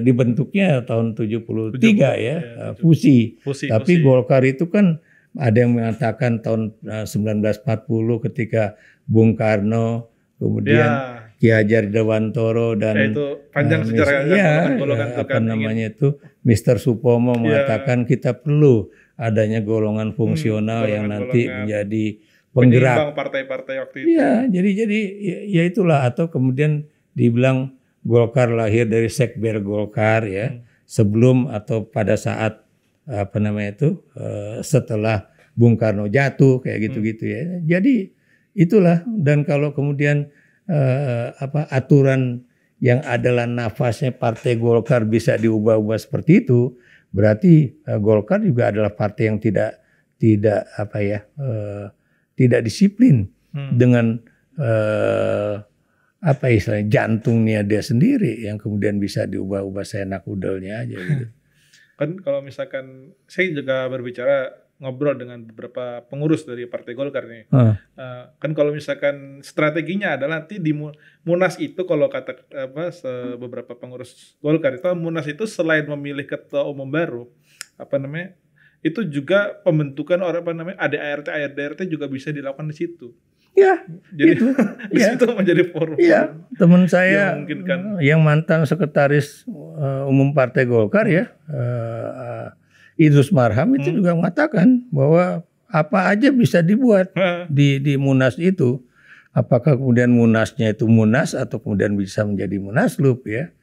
dibentuknya tahun 73 ya, fusi. Tapi Golkar itu kan ada yang mengatakan tahun 1940 ketika Bung Karno, kemudian Ki Hajar Dewantoro dan itu panjang sejarahnya Mr. Supomo mengatakan kita perlu adanya golongan fungsional yang nanti menjadi penggerak partai-partai waktu itu. Ya, jadi ya itulah, atau kemudian dibilang Golkar lahir dari Sekber Golkar ya, sebelum atau pada saat setelah Bung Karno jatuh kayak gitu-gitu ya. Jadi itulah, dan kalau kemudian aturan yang adalah nafasnya Partai Golkar bisa diubah-ubah seperti itu, berarti Golkar juga adalah partai yang tidak disiplin dengan istilahnya jantungnya dia sendiri yang kemudian bisa diubah-ubah seenak udelnya aja gitu. Kan kalau misalkan saya juga berbicara ngobrol dengan beberapa pengurus dari Partai Golkar nih. Kan kalau misalkan strateginya adalah nanti di Munas itu, kalau kata beberapa pengurus Golkar itu, Munas itu selain memilih ketua umum baru, itu juga pembentukan ADART juga bisa dilakukan di situ. Ya, jadi itu di situ menjadi forum. Ya, teman saya yang mantan sekretaris umum Partai Golkar ya, Idrus Marham itu juga mengatakan bahwa apa aja bisa dibuat di Munas itu. Apakah kemudian Munasnya itu Munas atau kemudian bisa menjadi Munaslup ya.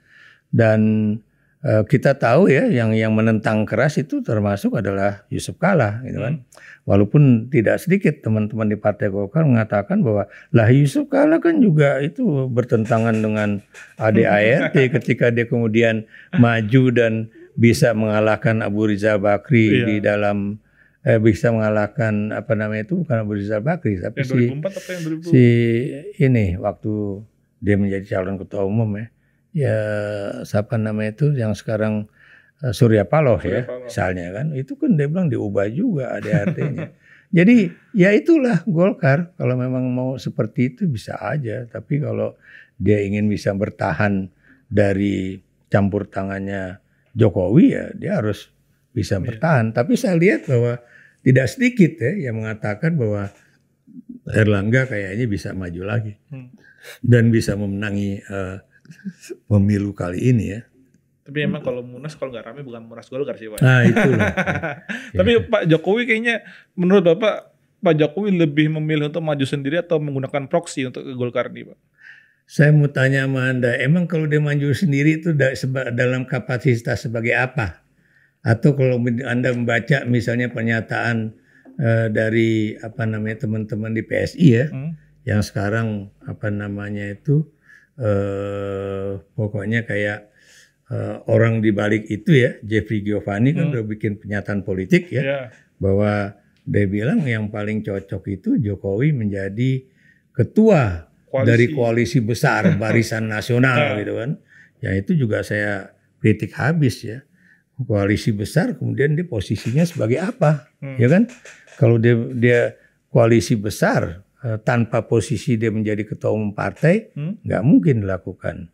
Dan kita tahu ya yang menentang keras itu termasuk adalah Yusuf Kalla gitu kan. Walaupun tidak sedikit teman-teman di Partai Golkar mengatakan bahwa lah Yusuf Kalla kan juga itu bertentangan dengan ADART ketika dia kemudian maju dan bisa mengalahkan Abu Rizal Bakri di dalam bisa mengalahkan bukan Abu Rizal Bakri tapi ini waktu dia menjadi calon ketua umum ya siapa yang sekarang Surya Paloh misalnya kan, itu kan dia bilang diubah juga ADART-nya. Jadi ya itulah Golkar, kalau memang mau seperti itu bisa aja, tapi kalau dia ingin bisa bertahan dari campur tangannya Jokowi ya dia harus bisa bertahan. Tapi saya lihat bahwa tidak sedikit yang mengatakan bahwa Erlangga kayaknya bisa maju lagi dan bisa memenangi pemilu kali ini ya. Tapi emang kalau Munas kalau nggak rame bukan Munas Golkar sih Pak. Nah itulah. Tapi Pak Jokowi kayaknya menurut Bapak, Pak Jokowi lebih memilih untuk maju sendiri atau menggunakan proksi untuk ke Golkar nih Pak? Saya mau tanya sama Anda, emang kalau dia maju sendiri itu dalam kapasitas sebagai apa? Atau kalau Anda membaca misalnya pernyataan dari teman-teman di PSI ya, yang sekarang pokoknya kayak orang di balik itu ya, Jeffrey Giovanni kan udah bikin pernyataan politik ya, bahwa dia bilang yang paling cocok itu Jokowi menjadi ketua dari koalisi besar Barisan Nasional gitu kan. Ya itu juga saya kritik habis ya. Koalisi besar kemudian dia posisinya sebagai apa? Ya kan? Kalau dia koalisi besar tanpa posisi dia menjadi ketua umum partai, nggak mungkin dilakukan.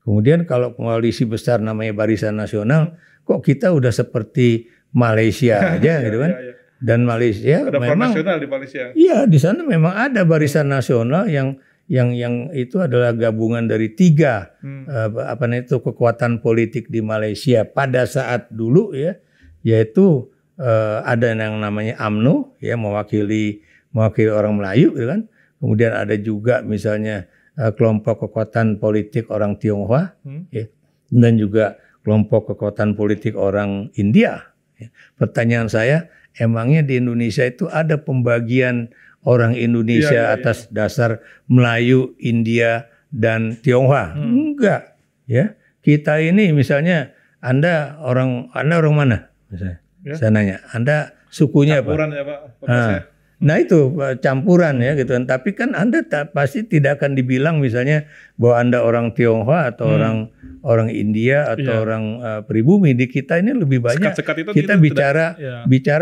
Kemudian kalau koalisi besar namanya Barisan Nasional, kok kita udah seperti Malaysia aja gitu kan? Dan Malaysia ada memang nasional di Malaysia. Iya, di sana memang ada Barisan Nasional yang itu adalah gabungan dari 3 kekuatan politik di Malaysia pada saat dulu ya, yaitu ada yang namanya UMNO ya, mewakili orang Melayu gitu kan. Kemudian ada juga misalnya kelompok kekuatan politik orang Tionghoa ya, dan juga kelompok kekuatan politik orang India. Ya. Pertanyaan saya, emangnya di Indonesia itu ada pembagian orang Indonesia atas dasar Melayu, India, dan Tionghoa? Enggak, ya. Kita ini misalnya Anda orang mana? Misalnya, saya nanya, Anda sukunya campuran apa? Ya, Pak. Nah itu campuran ya gitu kan. Tapi kan Anda pasti tidak akan dibilang misalnya bahwa Anda orang Tionghoa atau orang India atau orang pribumi. Di kita ini lebih banyak kita bicara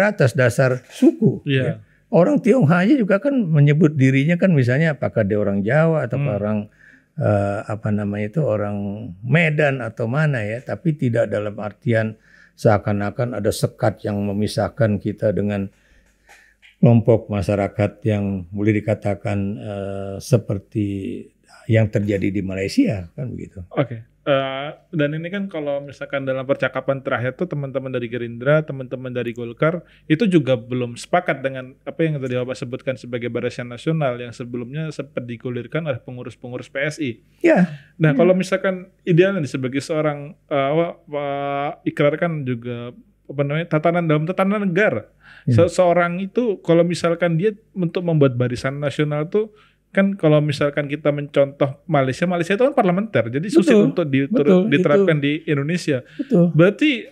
atas dasar suku. Ya. Orang Tionghoa aja juga kan menyebut dirinya kan misalnya apakah dia orang Jawa atau orang orang Medan atau mana ya. Tapi tidak dalam artian seakan-akan ada sekat yang memisahkan kita dengan kelompok masyarakat yang boleh dikatakan seperti yang terjadi di Malaysia kan begitu. Oke. Dan ini kan kalau misalkan dalam percakapan terakhir tuh teman-teman dari Gerindra, teman-teman dari Golkar itu juga belum sepakat dengan apa yang tadi Bapak sebutkan sebagai Barisan Nasional yang sebelumnya sempat digulirkan oleh pengurus-pengurus PSI. Ya. Nah, kalau misalkan idealnya sebagai seorang Ikrar kan juga dalam tatanan negara. Seseorang itu kalau misalkan dia untuk membuat Barisan Nasional tuh kan kalau misalkan kita mencontoh Malaysia itu kan parlementer. Jadi sulit untuk diterapkan di Indonesia. Betul. Berarti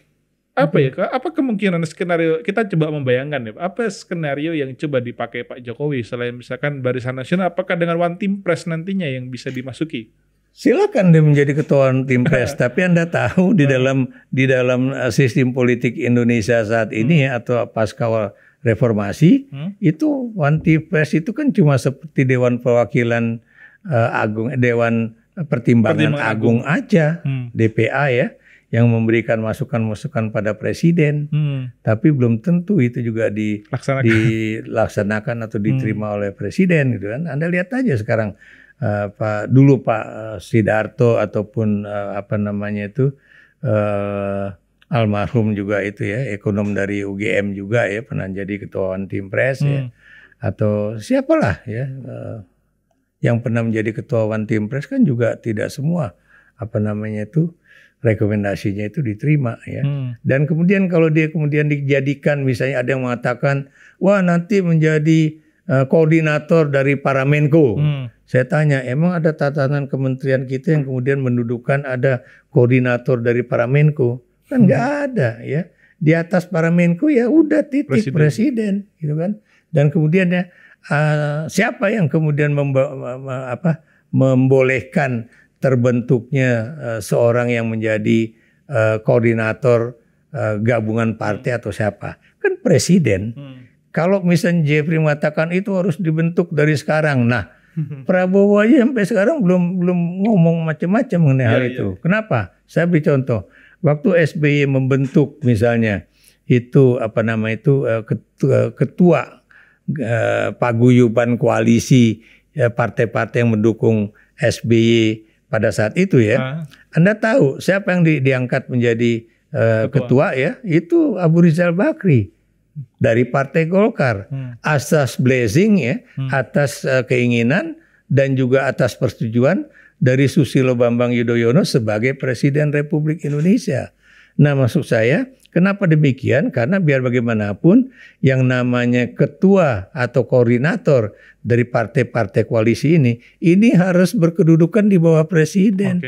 apa kemungkinan skenario kita coba membayangkan ya, apa skenario yang coba dipakai Pak Jokowi selain misalkan Barisan Nasional, apakah dengan One Team Press nantinya yang bisa dimasuki? Silakan dia menjadi ketua tim pres, tapi Anda tahu di dalam sistem politik Indonesia saat ini atau pasca reformasi itu One Team Press itu kan cuma seperti Dewan Perwakilan Agung, Dewan Pertimbangan Agung aja, DPA ya, yang memberikan masukan-masukan pada presiden, tapi belum tentu itu juga dilaksanakan atau diterima oleh presiden gitu kan. Anda lihat aja sekarang. Pak Sidarto ataupun almarhum juga itu ya, ekonom dari UGM juga ya, pernah jadi ketua One Team Press ya, atau siapalah ya yang pernah menjadi ketua One Team Press kan juga tidak semua rekomendasinya itu diterima ya. Dan kemudian kalau dia kemudian dijadikan, misalnya ada yang mengatakan wah nanti menjadi koordinator dari para Menko. Saya tanya, emang ada tatanan kementerian kita yang kemudian mendudukan ada koordinator dari para Menko? Kan nggak ada ya. Di atas para Menko ya udah titik presiden gitu kan. Dan kemudian ya siapa yang kemudian membolehkan terbentuknya seorang yang menjadi koordinator gabungan partai atau siapa? Kan presiden. Kalau misalnya Jeffrey mengatakan itu harus dibentuk dari sekarang. Nah, Prabowo aja sampai sekarang belum ngomong macam-macam mengenai hal itu. Kenapa? Saya beri contoh. Waktu SBY membentuk misalnya itu ketua paguyuban koalisi partai-partai yang mendukung SBY pada saat itu ya. Anda tahu siapa yang diangkat menjadi ketua ya? Itu Abu Rizal Bakri dari Partai Golkar, atas blessing ya, atas keinginan dan juga atas persetujuan dari Susilo Bambang Yudhoyono sebagai Presiden Republik Indonesia. Nah, maksud saya kenapa demikian? Karena biar bagaimanapun yang namanya ketua atau koordinator dari partai-partai koalisi ini harus berkedudukan di bawah presiden.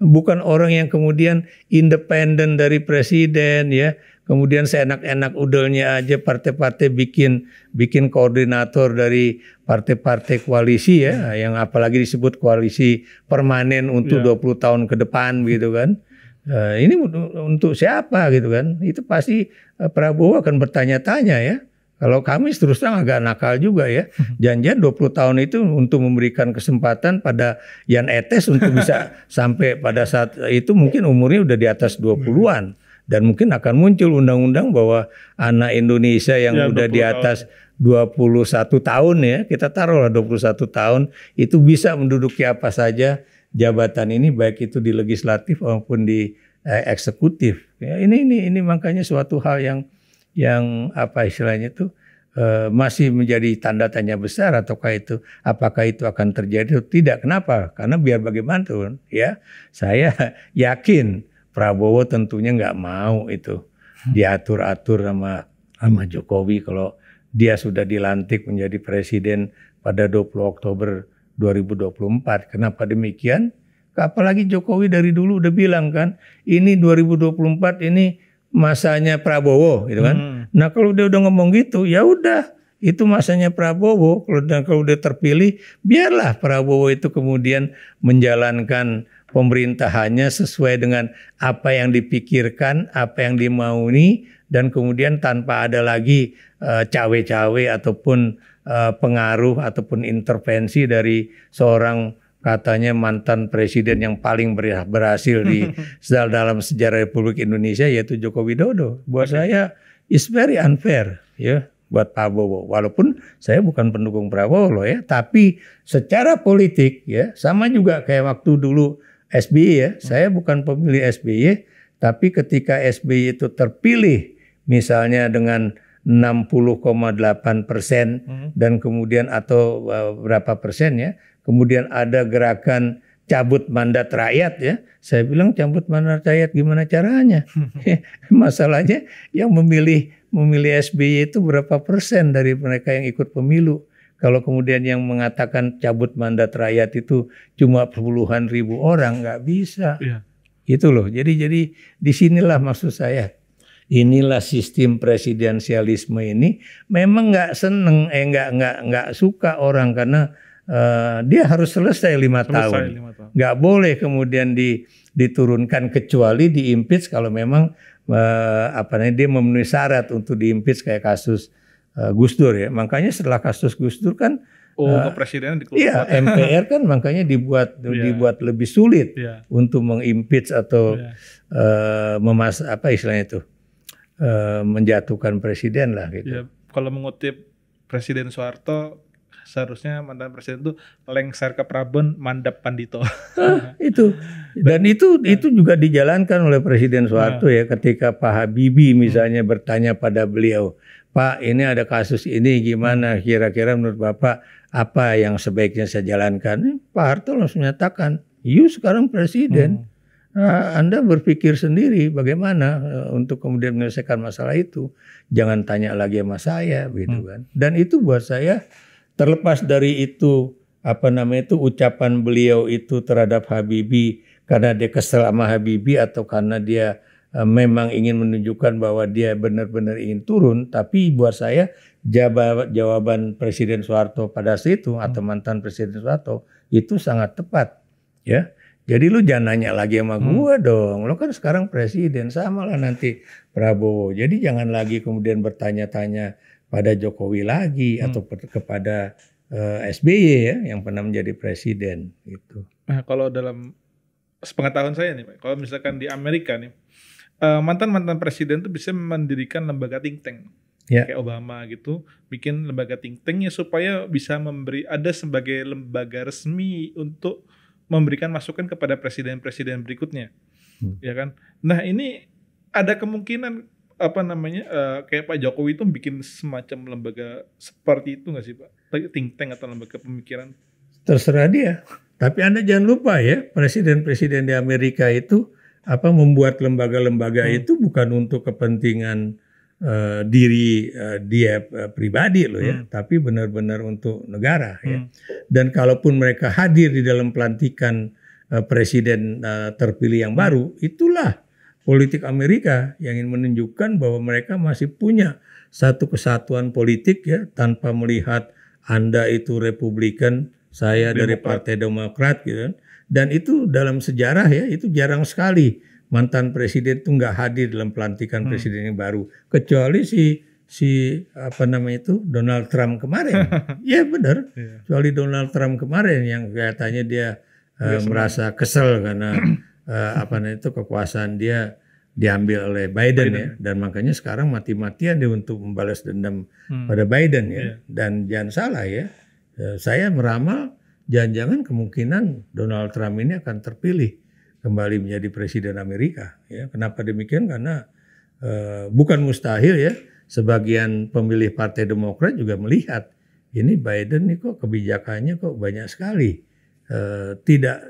bukan orang yang kemudian independen dari presiden ya. Kemudian seenak-enak udelnya aja partai-partai bikin koordinator dari partai-partai koalisi ya, yang apalagi disebut koalisi permanen untuk 20 tahun ke depan gitu kan. Ini untuk siapa gitu kan? Itu pasti Prabowo akan bertanya-tanya ya. Kalau kami terus terang agak nakal juga ya. Janjian 20 tahun itu untuk memberikan kesempatan pada Jan Etes untuk bisa sampai pada saat itu mungkin umurnya udah di atas 20-an. Dan mungkin akan muncul undang-undang bahwa anak Indonesia yang udah di atas 21 tahun ya, kita taruhlah 21 tahun, itu bisa menduduki apa saja jabatan ini, baik itu di legislatif maupun di eksekutif. Ya, ini makanya suatu hal yang apa istilahnya itu masih menjadi tanda tanya besar apakah itu akan terjadi atau tidak. Kenapa? Karena biar bagaimanapun ya, saya yakin Prabowo tentunya nggak mau itu diatur-atur sama Jokowi kalau dia sudah dilantik menjadi presiden pada 20 Oktober 2024. Kenapa demikian? Apalagi Jokowi dari dulu udah bilang kan, ini 2024 ini masanya Prabowo gitu kan. Nah kalau dia udah ngomong gitu, ya udah itu masanya Prabowo. Kalau dia terpilih, biarlah Prabowo itu kemudian menjalankan pemerintahannya sesuai dengan apa yang dipikirkan, apa yang dimaui, dan kemudian tanpa ada lagi cawe-cawe ataupun pengaruh ataupun intervensi dari seorang katanya mantan presiden yang paling berhasil di dalam sejarah Republik Indonesia, yaitu Joko Widodo. Buat saya is very unfair ya buat Prabowo. Walaupun saya bukan pendukung Prabowo loh ya, tapi secara politik ya sama juga kayak waktu dulu SBY ya, saya bukan pemilih SBY, tapi ketika SBY itu terpilih misalnya dengan 60,8% dan kemudian atau berapa persen ya, kemudian ada gerakan cabut mandat rakyat ya, saya bilang cabut mandat rakyat gimana caranya? Masalahnya yang memilih SBY itu berapa persen dari mereka yang ikut pemilu? Kalau kemudian yang mengatakan cabut mandat rakyat itu cuma puluhan ribu orang, nggak bisa. Itu loh. Jadi disinilah maksud saya. Inilah sistem presidensialisme ini memang nggak seneng, nggak suka orang karena dia harus selesai 5 tahun. Nggak boleh kemudian diturunkan kecuali diimpeach kalau memang dia memenuhi syarat untuk diimpeach kayak kasus Gus Dur ya. Makanya setelah kasus Gus Dur kan kepresidenan iya, MPR kan makanya dibuat lebih sulit untuk mengimpeach atau menjatuhkan presiden lah gitu. Ya, kalau mengutip Presiden Soeharto, seharusnya mantan presiden itu lengser ke Prabon mandap Pandito. Itu juga dijalankan oleh Presiden Soeharto ya, ketika Pak Habibie misalnya bertanya pada beliau, Pak, ini ada kasus ini gimana? Kira-kira menurut Bapak apa yang sebaiknya saya jalankan? Pak Harto langsung menyatakan, "You sekarang presiden. Anda berpikir sendiri bagaimana untuk kemudian menyelesaikan masalah itu. Jangan tanya lagi sama saya," gitu kan. Dan itu buat saya, terlepas dari itu ucapan beliau itu terhadap Habibie karena dia kesel sama Habibie atau karena dia memang ingin menunjukkan bahwa dia benar-benar ingin turun, tapi buat saya jawaban Presiden Soeharto pada saat itu atau mantan Presiden Soeharto itu sangat tepat ya. Jadi lu jangan nanya lagi sama gua dong, lu kan sekarang presiden, sama lah nanti Prabowo. Jadi jangan lagi kemudian bertanya-tanya pada Jokowi lagi atau kepada SBY ya yang pernah menjadi presiden gitu. Nah, kalau dalam sepengetahuan saya nih Pak, kalau misalkan di Amerika nih, mantan presiden tuh bisa mendirikan lembaga think tank kayak Obama gitu, bikin lembaga think tanknya supaya bisa ada sebagai lembaga resmi untuk memberikan masukan kepada presiden-presiden berikutnya, ya kan? Nah ini ada kemungkinan kayak Pak Jokowi itu bikin semacam lembaga seperti itu nggak sih Pak? Think tank atau lembaga pemikiran? Terserah dia. Tapi Anda jangan lupa ya, presiden-presiden di Amerika itu membuat lembaga-lembaga itu bukan untuk kepentingan diri dia pribadi loh ya, tapi benar-benar untuk negara ya. Dan kalaupun mereka hadir di dalam pelantikan presiden terpilih yang baru, itulah politik Amerika yang ingin menunjukkan bahwa mereka masih punya satu kesatuan politik ya, tanpa melihat Anda itu Republikan, saya dari Partai Demokrat gitu kan. Dan itu dalam sejarah ya, itu jarang sekali mantan presiden itu nggak hadir dalam pelantikan presiden yang baru, kecuali si apa namanya itu Donald Trump kemarin. Ya benar, kecuali Donald Trump kemarin yang kelihatannya dia merasa kesel karena apa namanya itu kekuasaan dia diambil oleh Biden ya, dan makanya sekarang mati-matian dia untuk membalas dendam pada Biden ya. Dan jangan salah ya, saya meramal jangan-jangan kemungkinan Donald Trump ini akan terpilih kembali menjadi presiden Amerika ya. Kenapa demikian? Karena bukan mustahil ya, sebagian pemilih Partai Demokrat juga melihat ini Biden nih kok kebijakannya kok banyak sekali tidak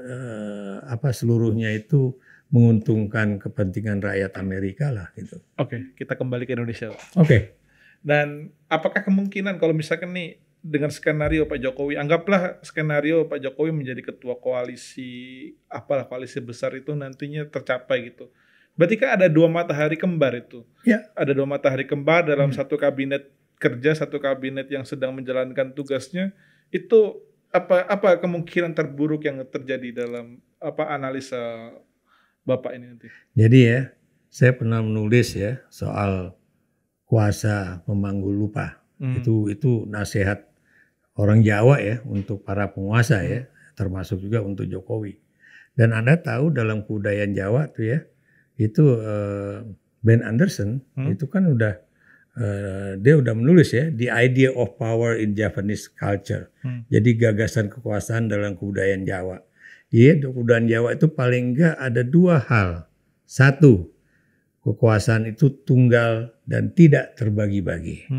apa seluruhnya itu menguntungkan kepentingan rakyat Amerika lah gitu. Oke, kita kembali ke Indonesia. Oke. Dan apakah kemungkinan kalau misalkan nih dengan skenario Pak Jokowi, anggaplah skenario Pak Jokowi menjadi ketua koalisi, apalah koalisi besar itu nantinya tercapai gitu. Berarti kan ada dua matahari kembar itu. Ya. Ada dua matahari kembar dalam satu kabinet kerja, satu kabinet yang sedang menjalankan tugasnya. Itu apa kemungkinan terburuk yang terjadi dalam analisa Bapak ini nanti? Jadi ya, saya pernah menulis ya soal kuasa memanggul lupa. Itu nasihat orang Jawa ya untuk para penguasa ya, termasuk juga untuk Jokowi. Dan Anda tahu dalam kebudayaan Jawa tuh ya, itu Ben Anderson itu kan udah dia udah menulis ya The Idea of Power in Japanese Culture. Jadi gagasan kekuasaan dalam kebudayaan Jawa. Iya, kebudayaan Jawa itu paling enggak ada dua hal. Satu, kekuasaan itu tunggal dan tidak terbagi-bagi.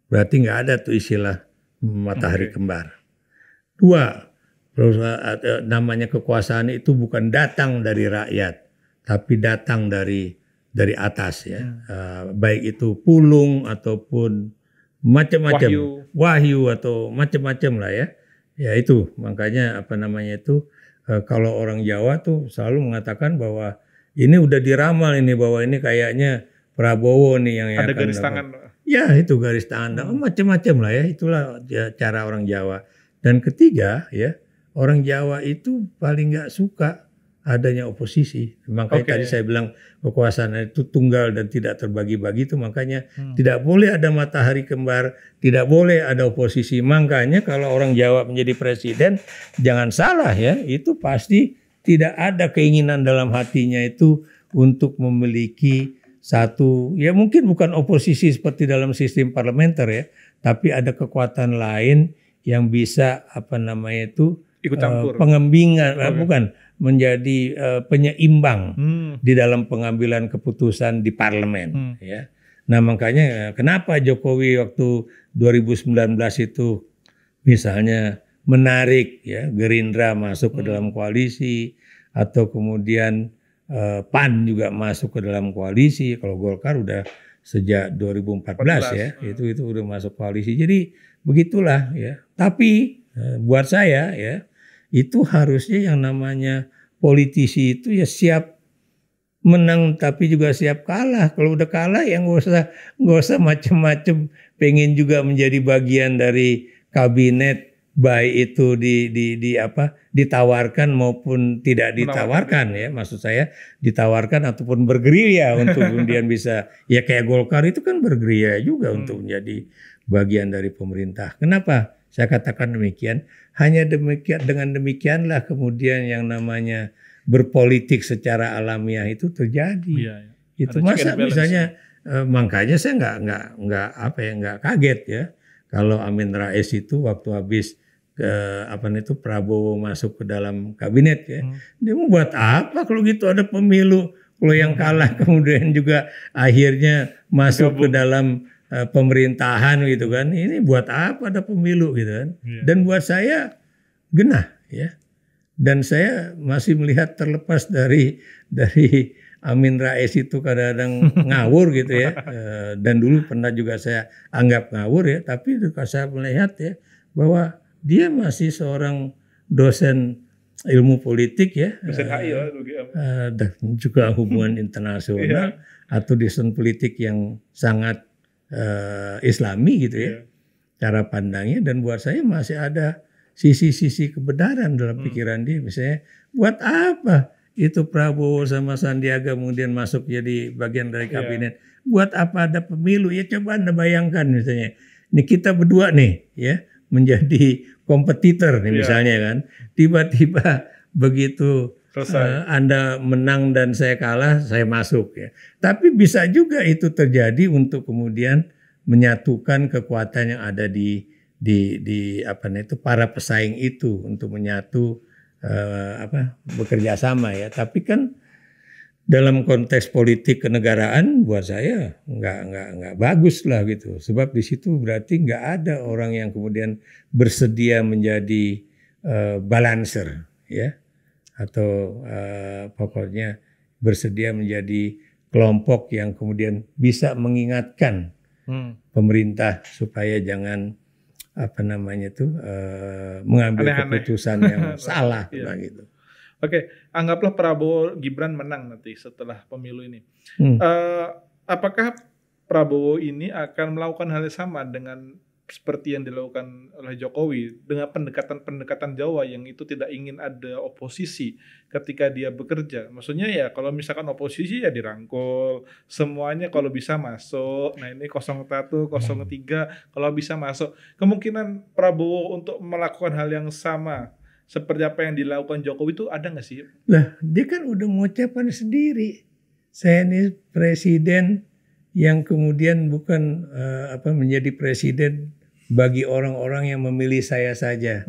Berarti nggak ada tuh istilah matahari kembar. Dua, namanya kekuasaan itu bukan datang dari rakyat, tapi datang dari atas ya. Baik itu pulung ataupun macam-macam wahyu atau macam-macam lah ya. Ya itu makanya apa namanya itu kalau orang Jawa tuh selalu mengatakan bahwa ini udah diramal ini bahwa ini kayaknya Prabowo nih yang ada akan garis tangan. Ya itu garis tangan, macam-macam lah ya, itulah cara orang Jawa. Dan ketiga ya, orang Jawa itu paling nggak suka adanya oposisi. Makanya tadi saya bilang kekuasaan itu tunggal dan tidak terbagi-bagi itu makanya tidak boleh ada matahari kembar, tidak boleh ada oposisi. Makanya kalau orang Jawa menjadi presiden, jangan salah ya, itu pasti tidak ada keinginan dalam hatinya itu untuk memiliki satu, ya mungkin bukan oposisi seperti dalam sistem parlementer ya, tapi ada kekuatan lain yang bisa apa namanya itu ikut campur, pengembingan, bukan menjadi penyeimbang di dalam pengambilan keputusan di parlemen. Ya. Nah makanya kenapa Jokowi waktu 2019 itu misalnya menarik ya Gerindra masuk ke dalam koalisi atau kemudian PAN juga masuk ke dalam koalisi. Kalau Golkar udah sejak 2014 ya, itu udah masuk koalisi. Jadi begitulah ya. Tapi buat saya ya, itu harusnya yang namanya politisi itu ya siap menang tapi juga siap kalah. Kalau udah kalah ya nggak usah macem-macem pengen juga menjadi bagian dari kabinet, baik itu ditawarkan maupun tidak ditawarkan ya, maksud saya ditawarkan ataupun bergerilya untuk kemudian bisa ya kayak Golkar itu kan bergerilya juga untuk menjadi bagian dari pemerintah. Kenapa saya katakan demikian? Hanya dengan demikianlah kemudian yang namanya berpolitik secara alamiah itu terjadi. Itu masa misalnya makanya saya nggak kaget ya kalau Amin Rais itu waktu habis Prabowo masuk ke dalam kabinet ya. Dia mau buat apa kalau gitu ada pemilu, kalau yang kalah kemudian juga akhirnya masuk ke dalam pemerintahan gitu kan. Ini buat apa ada pemilu gitu kan. Dan buat saya genah ya. Dan saya masih melihat terlepas dari Amin Rais itu kadang-kadang ngawur gitu ya. Dan dulu pernah juga saya anggap ngawur ya, tapi saya melihat ya bahwa dia masih seorang dosen ilmu politik ya, Dosen HI lah UGM. dan juga hubungan internasional atau desain politik yang sangat Islami gitu ya, cara pandangnya. Dan buat saya masih ada sisi-sisi kebenaran dalam pikiran dia. Misalnya, buat apa itu Prabowo sama Sandiaga kemudian masuk jadi bagian dari kabinet? Buat apa ada pemilu? Ya coba Anda bayangkan misalnya, ini kita berdua nih ya menjadi kompetitor nih misalnya kan, tiba-tiba begitu Anda menang dan saya kalah, saya masuk ya. Tapi bisa juga itu terjadi untuk kemudian menyatukan kekuatan yang ada di apa itu para pesaing itu untuk menyatu bekerja sama ya. Tapi kan dalam konteks politik kenegaraan buat saya nggak bagus lah gitu. Sebab di situ berarti nggak ada orang yang kemudian bersedia menjadi balancer ya, atau pokoknya bersedia menjadi kelompok yang kemudian bisa mengingatkan pemerintah supaya jangan mengambil keputusan yang salah gitu. Oke, anggaplah Prabowo Gibran menang nanti setelah pemilu ini. Apakah Prabowo ini akan melakukan hal yang sama dengan seperti yang dilakukan oleh Jokowi dengan pendekatan Jawa yang itu tidak ingin ada oposisi ketika dia bekerja? Maksudnya ya kalau misalkan oposisi ya dirangkul, semuanya kalau bisa masuk. Nah ini 01, 03 kalau bisa masuk. Kemungkinan Prabowo untuk melakukan hal yang sama seperti apa yang dilakukan Jokowi itu ada nggak sih? Lah, dia kan udah mengucapkan sendiri. Saya ini presiden yang kemudian bukan menjadi presiden bagi orang-orang yang memilih saya saja,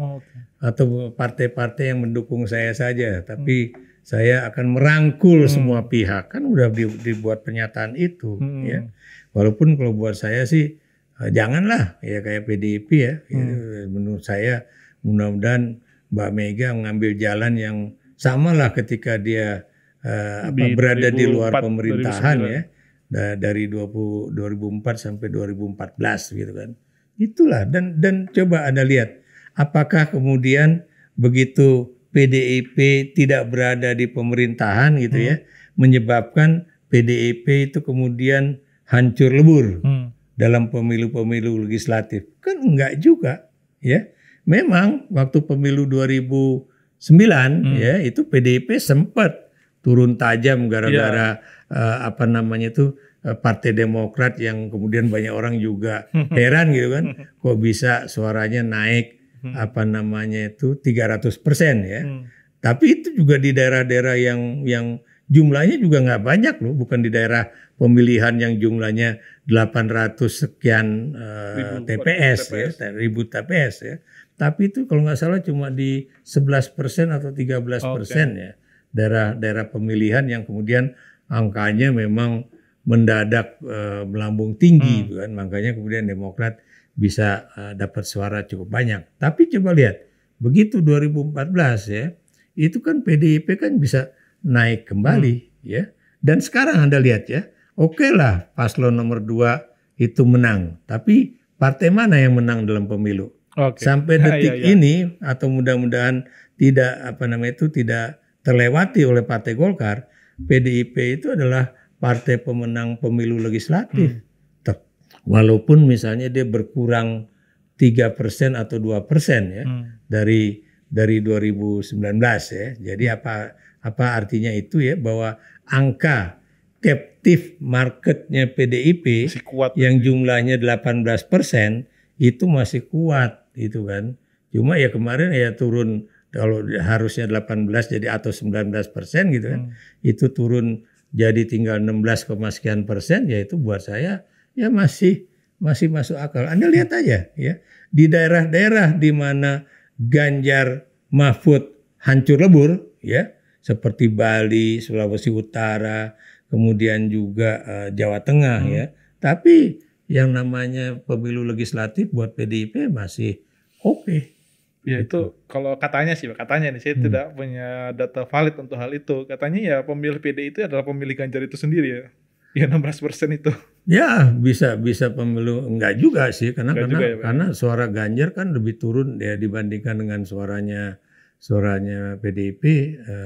atau partai-partai yang mendukung saya saja. Tapi saya akan merangkul semua pihak. Kan udah dibuat pernyataan itu. Ya. Walaupun kalau buat saya sih janganlah ya kayak PDIP ya. Menurut saya mudah-mudahan Mbak Mega mengambil jalan yang sama lah ketika dia berada di luar pemerintahan 2009. Ya, dari 2004 sampai 2014 gitu kan. Itulah dan coba Anda lihat apakah kemudian begitu PDIP tidak berada di pemerintahan gitu ya, menyebabkan PDIP itu kemudian hancur lebur dalam pemilu-pemilu legislatif. Kan enggak juga ya. Memang waktu pemilu 2009 ya itu PDIP sempat turun tajam gara-gara Partai Demokrat yang kemudian banyak orang juga heran gitu kan, kok bisa suaranya naik 300% ya. Tapi itu juga di daerah-daerah yang jumlahnya juga nggak banyak loh, bukan di daerah pemilihan yang jumlahnya 800 sekian TPS ya, ribu TPS ya. Tapi itu kalau nggak salah cuma di 11% atau 13% ya. Daerah pemilihan yang kemudian angkanya memang mendadak melambung tinggi kan. Makanya kemudian Demokrat bisa dapat suara cukup banyak. Tapi coba lihat, begitu 2014 ya, itu kan PDIP kan bisa naik kembali ya. Dan sekarang Anda lihat ya, oke lah paslon nomor 2 itu menang. Tapi partai mana yang menang dalam pemilu? Sampai detik ini atau mudah-mudahan tidak tidak terlewati oleh Partai Golkar, PDIP itu adalah partai pemenang pemilu legislatif. Walaupun misalnya dia berkurang 3% atau 2% ya dari 2019 ya. Jadi apa artinya itu ya, bahwa angka captive marketnya PDIP yang jumlahnya 18% itu masih kuat gitu kan. Cuma ya kemarin ya turun, kalau harusnya 18 jadi atau 19% gitu kan. Itu turun jadi tinggal 16, sekian persen, ya itu buat saya ya masih masuk akal. Anda lihat aja ya, di daerah-daerah di mana Ganjar Mahfud hancur lebur ya, seperti Bali, Sulawesi Utara, kemudian juga Jawa Tengah ya. Tapi yang namanya pemilu legislatif buat PDIP masih oke. Ya itu kalau katanya nih, saya tidak punya data valid untuk hal itu. Katanya ya pemilih PDI itu adalah pemilih Ganjar itu sendiri ya. Ya 16% itu. Ya bisa pemilu, enggak juga sih karena suara Ganjar kan lebih turun ya dibandingkan dengan suaranya suaranya PDIP.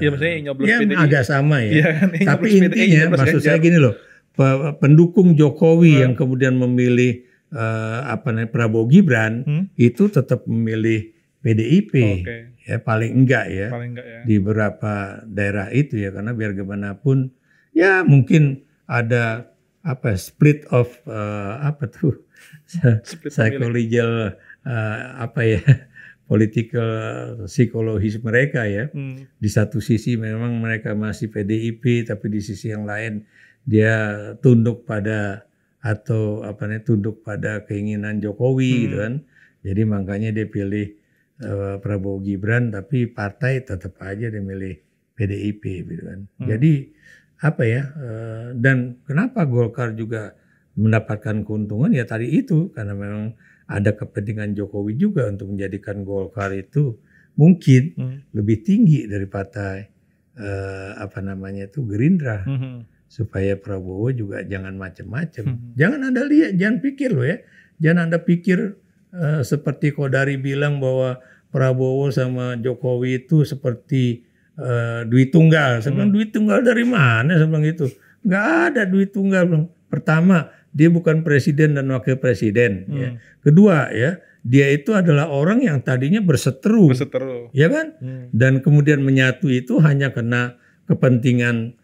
Iya, maksudnya yang nyoblos ya PDI. agak sama ya. Iya, kan, yang Tapi nyoblos PDI, intinya nyoblos maksud Ganjar. saya gini loh, pendukung Jokowi yang kemudian memilih Prabowo Gibran itu tetap memilih PDIP. Oke. Ya paling enggak ya. Paling enggak ya. Di beberapa daerah itu ya, karena biar gimana pun ya mungkin ada split of psychological political psikologis mereka ya. Di satu sisi memang mereka masih PDIP, tapi di sisi yang lain dia tunduk pada tunduk pada keinginan Jokowi gitu kan. Jadi makanya dia pilih Prabowo Gibran, tapi partai tetap aja dia milih PDIP gitu kan. Jadi dan kenapa Golkar juga mendapatkan keuntungan ya tadi itu, karena memang ada kepentingan Jokowi juga untuk menjadikan Golkar itu mungkin lebih tinggi dari partai Gerindra. Supaya Prabowo juga jangan macam-macam. Jangan pikir loh ya. Jangan Anda pikir seperti Kodari bilang bahwa Prabowo sama Jokowi itu seperti duit tunggal. Saya bilang duit tunggal dari mana? Saya bilang gitu. Nggak ada duit tunggal. Pertama, dia bukan presiden dan wakil presiden. Ya. Kedua ya, dia itu adalah orang yang tadinya berseteru. Ya kan? Dan kemudian menyatu itu hanya karena kepentingan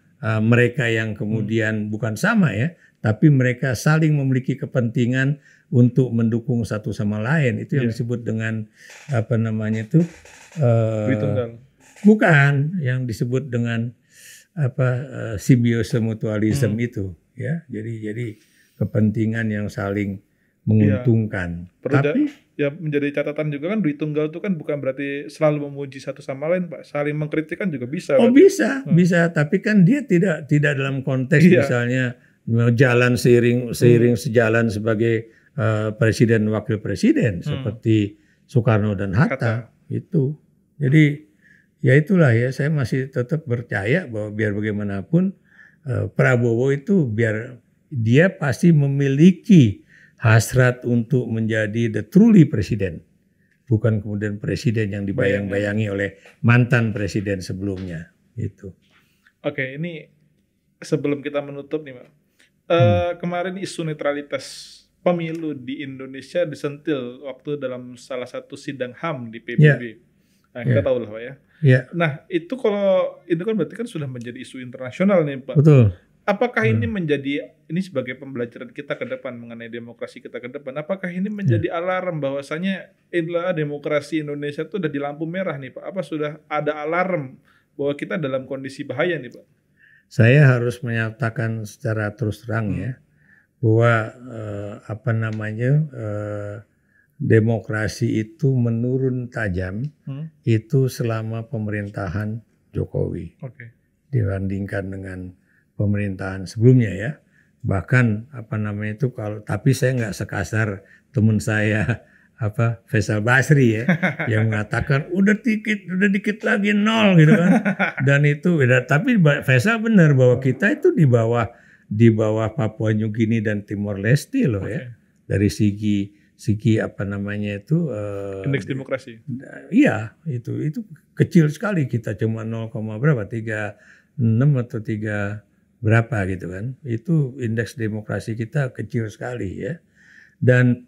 mereka yang kemudian bukan sama ya, tapi mereka saling memiliki kepentingan untuk mendukung satu sama lain. Itu yang disebut dengan duit tunggal. Bukan, yang disebut dengan simbiose mutualisme itu ya. Jadi kepentingan yang saling menguntungkan. Tapi ya menjadi catatan juga kan, duit tunggal itu kan bukan berarti selalu memuji satu sama lain, Pak. Saling mengkritik kan juga bisa. Oh berarti. bisa. Tapi kan dia tidak dalam konteks misalnya jalan seiring sejalan sebagai presiden wakil presiden seperti Soekarno dan Hatta itu. Jadi ya itulah ya, saya masih tetap percaya bahwa biar bagaimanapun Prabowo itu biar dia pasti memiliki hasrat untuk menjadi the truly presiden, bukan kemudian presiden yang dibayang-bayangi oleh mantan presiden sebelumnya itu. Oke, ini sebelum kita menutup nih, Pak. Kemarin isu netralitas pemilu di Indonesia disentil waktu dalam salah satu sidang HAM di PBB. Nah, kita tahu lah Pak ya. Nah, itu kalau itu kan berarti kan sudah menjadi isu internasional nih Pak. Betul. Apakah ini sebagai pembelajaran kita ke depan mengenai demokrasi kita ke depan? Apakah ini menjadi alarm bahwasanya inilah demokrasi Indonesia itu udah di lampu merah nih Pak? Apa sudah ada alarm bahwa kita dalam kondisi bahaya nih Pak? Saya harus menyatakan secara terus terang ya bahwa demokrasi itu menurun tajam itu selama pemerintahan Jokowi dibandingkan dengan pemerintahan sebelumnya ya. Bahkan tapi saya nggak sekasar teman saya Faisal Basri ya yang mengatakan udah dikit lagi 0 gitu kan. Dan itu tapi Faisal benar bahwa kita itu di bawah Papua New Guinea dan Timor Leste loh ya. Dari segi indeks demokrasi. Iya, itu kecil sekali, kita cuma 36 atau 3 berapa gitu kan. Itu indeks demokrasi kita kecil sekali ya. Dan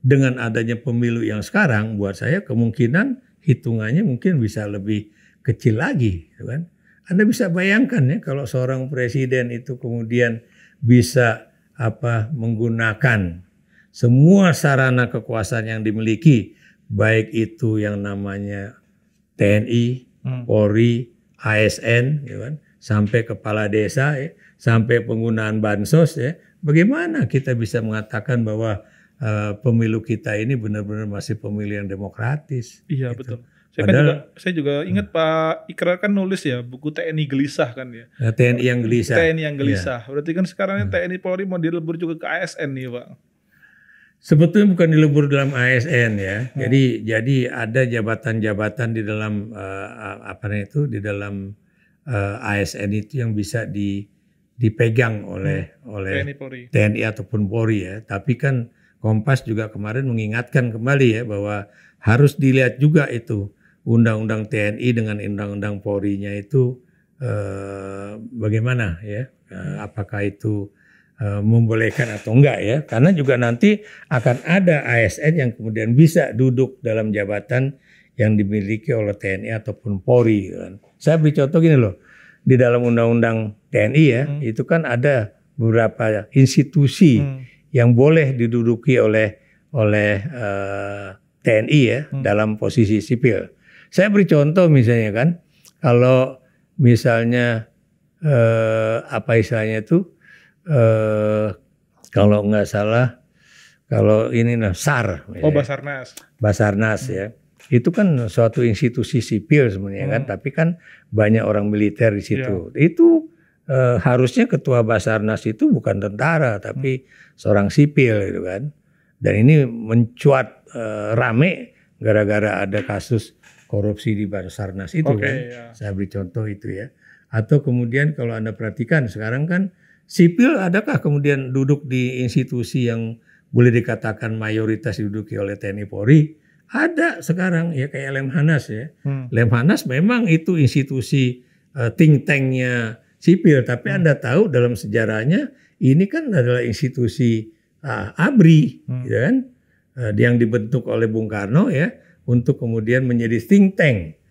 dengan adanya pemilu yang sekarang buat saya kemungkinan hitungannya mungkin bisa lebih kecil lagi gitu kan. Anda bisa bayangkan ya kalau seorang presiden itu kemudian bisa menggunakan semua sarana kekuasaan yang dimiliki, baik itu yang namanya TNI, Polri, ASN gitu kan, sampai kepala desa ya, sampai penggunaan bansos ya. Bagaimana kita bisa mengatakan bahwa pemilu kita ini benar-benar masih pemilu yang demokratis? Iya gitu. betul. Saya juga ingat Pak Ikrar kan nulis ya buku TNI Gelisah kan ya. TNI yang gelisah. TNI yang gelisah. Ya. Berarti kan sekarang TNI Polri mau dilebur juga ke ASN nih Pak. Sebetulnya bukan dilebur dalam ASN ya. Jadi ada jabatan-jabatan di dalam di dalam ASN itu yang bisa dipegang oleh TNI ataupun Polri ya. Tapi kan Kompas juga kemarin mengingatkan kembali ya bahwa harus dilihat juga itu undang-undang TNI dengan undang-undang Polri-nya itu bagaimana ya, apakah itu membolehkan atau enggak ya, karena juga nanti akan ada ASN yang kemudian bisa duduk dalam jabatan yang dimiliki oleh TNI ataupun Polri kan. Saya beri contoh gini loh, di dalam undang-undang TNI ya, itu kan ada beberapa institusi yang boleh diduduki oleh TNI ya dalam posisi sipil. Saya beri contoh misalnya kan, kalau misalnya apa istilahnya itu, kalau nggak salah, kalau ini SAR, Basarnas ya, itu kan suatu institusi sipil sebenarnya kan, tapi kan banyak orang militer di situ. Itu harusnya ketua Basarnas itu bukan tentara, tapi seorang sipil gitu kan. Dan ini mencuat rame gara-gara ada kasus korupsi di Basarnas itu kan. Saya beri contoh itu ya. Atau kemudian kalau Anda perhatikan sekarang kan sipil adakah kemudian duduk di institusi yang boleh dikatakan mayoritas diduduki oleh TNI Polri? Ada sekarang ya, kayak Lemhanas ya. Lemhanas memang itu institusi think tanknya sipil, tapi Anda tahu dalam sejarahnya ini kan adalah institusi ABRI, gitu kan, yang dibentuk oleh Bung Karno ya untuk kemudian menjadi think tank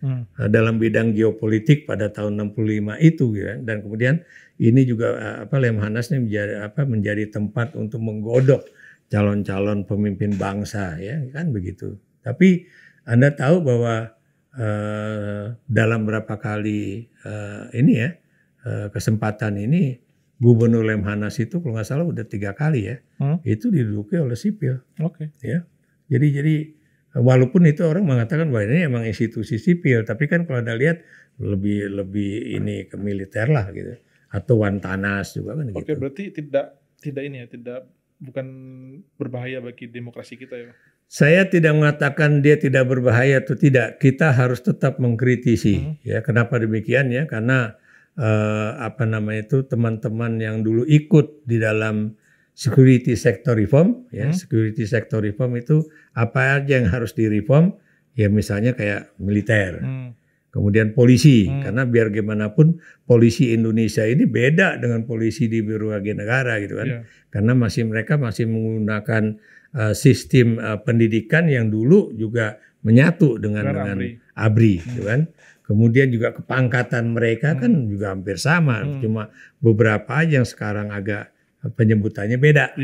dalam bidang geopolitik pada tahun 65 itu, gitu kan. Dan kemudian ini juga Lemhanas ini menjadi tempat untuk menggodok calon-calon pemimpin bangsa ya kan begitu. Tapi Anda tahu bahwa dalam berapa kali ini ya kesempatan ini Gubernur Lemhanas itu kalau nggak salah udah 3 kali ya, itu diduduki oleh sipil. Ya, jadi walaupun itu orang mengatakan bahwa ini emang institusi sipil, tapi kan kalau Anda lihat lebih ini ke militer lah gitu, atau Wantanas juga kan gitu. Berarti tidak ini ya, bukan berbahaya bagi demokrasi kita ya. Saya tidak mengatakan dia tidak berbahaya atau tidak. Kita harus tetap mengkritisi. Ya, kenapa demikian ya? Karena teman-teman yang dulu ikut di dalam security sector reform, ya, security sector reform itu apa aja yang harus direform? Ya misalnya kayak militer. Kemudian polisi, karena biar gimana pun polisi Indonesia ini beda dengan polisi di berbagai negara gitu kan. Karena mereka masih menggunakan sistem pendidikan yang dulu juga menyatu dengan ABRI gitu kan. Kemudian juga kepangkatan mereka kan juga hampir sama, cuma beberapa aja yang sekarang agak penyebutannya beda.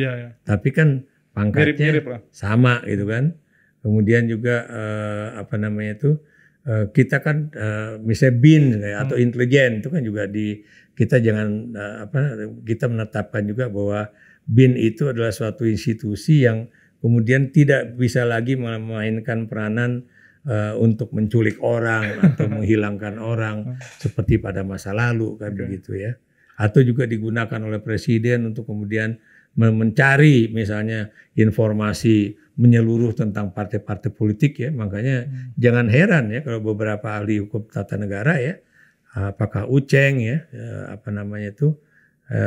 Tapi kan pangkatnya mirip sama gitu kan. Kemudian juga kita kan misalnya BIN atau intelijen itu kan juga kita jangan kita menetapkan juga bahwa BIN itu adalah suatu institusi yang kemudian tidak bisa lagi memainkan peranan untuk menculik orang atau menghilangkan orang seperti pada masa lalu kan begitu ya. Atau juga digunakan oleh presiden untuk kemudian mencari misalnya informasi menyeluruh tentang partai-partai politik ya. Makanya jangan heran ya kalau beberapa ahli hukum tata negara ya, apakah Uceng ya,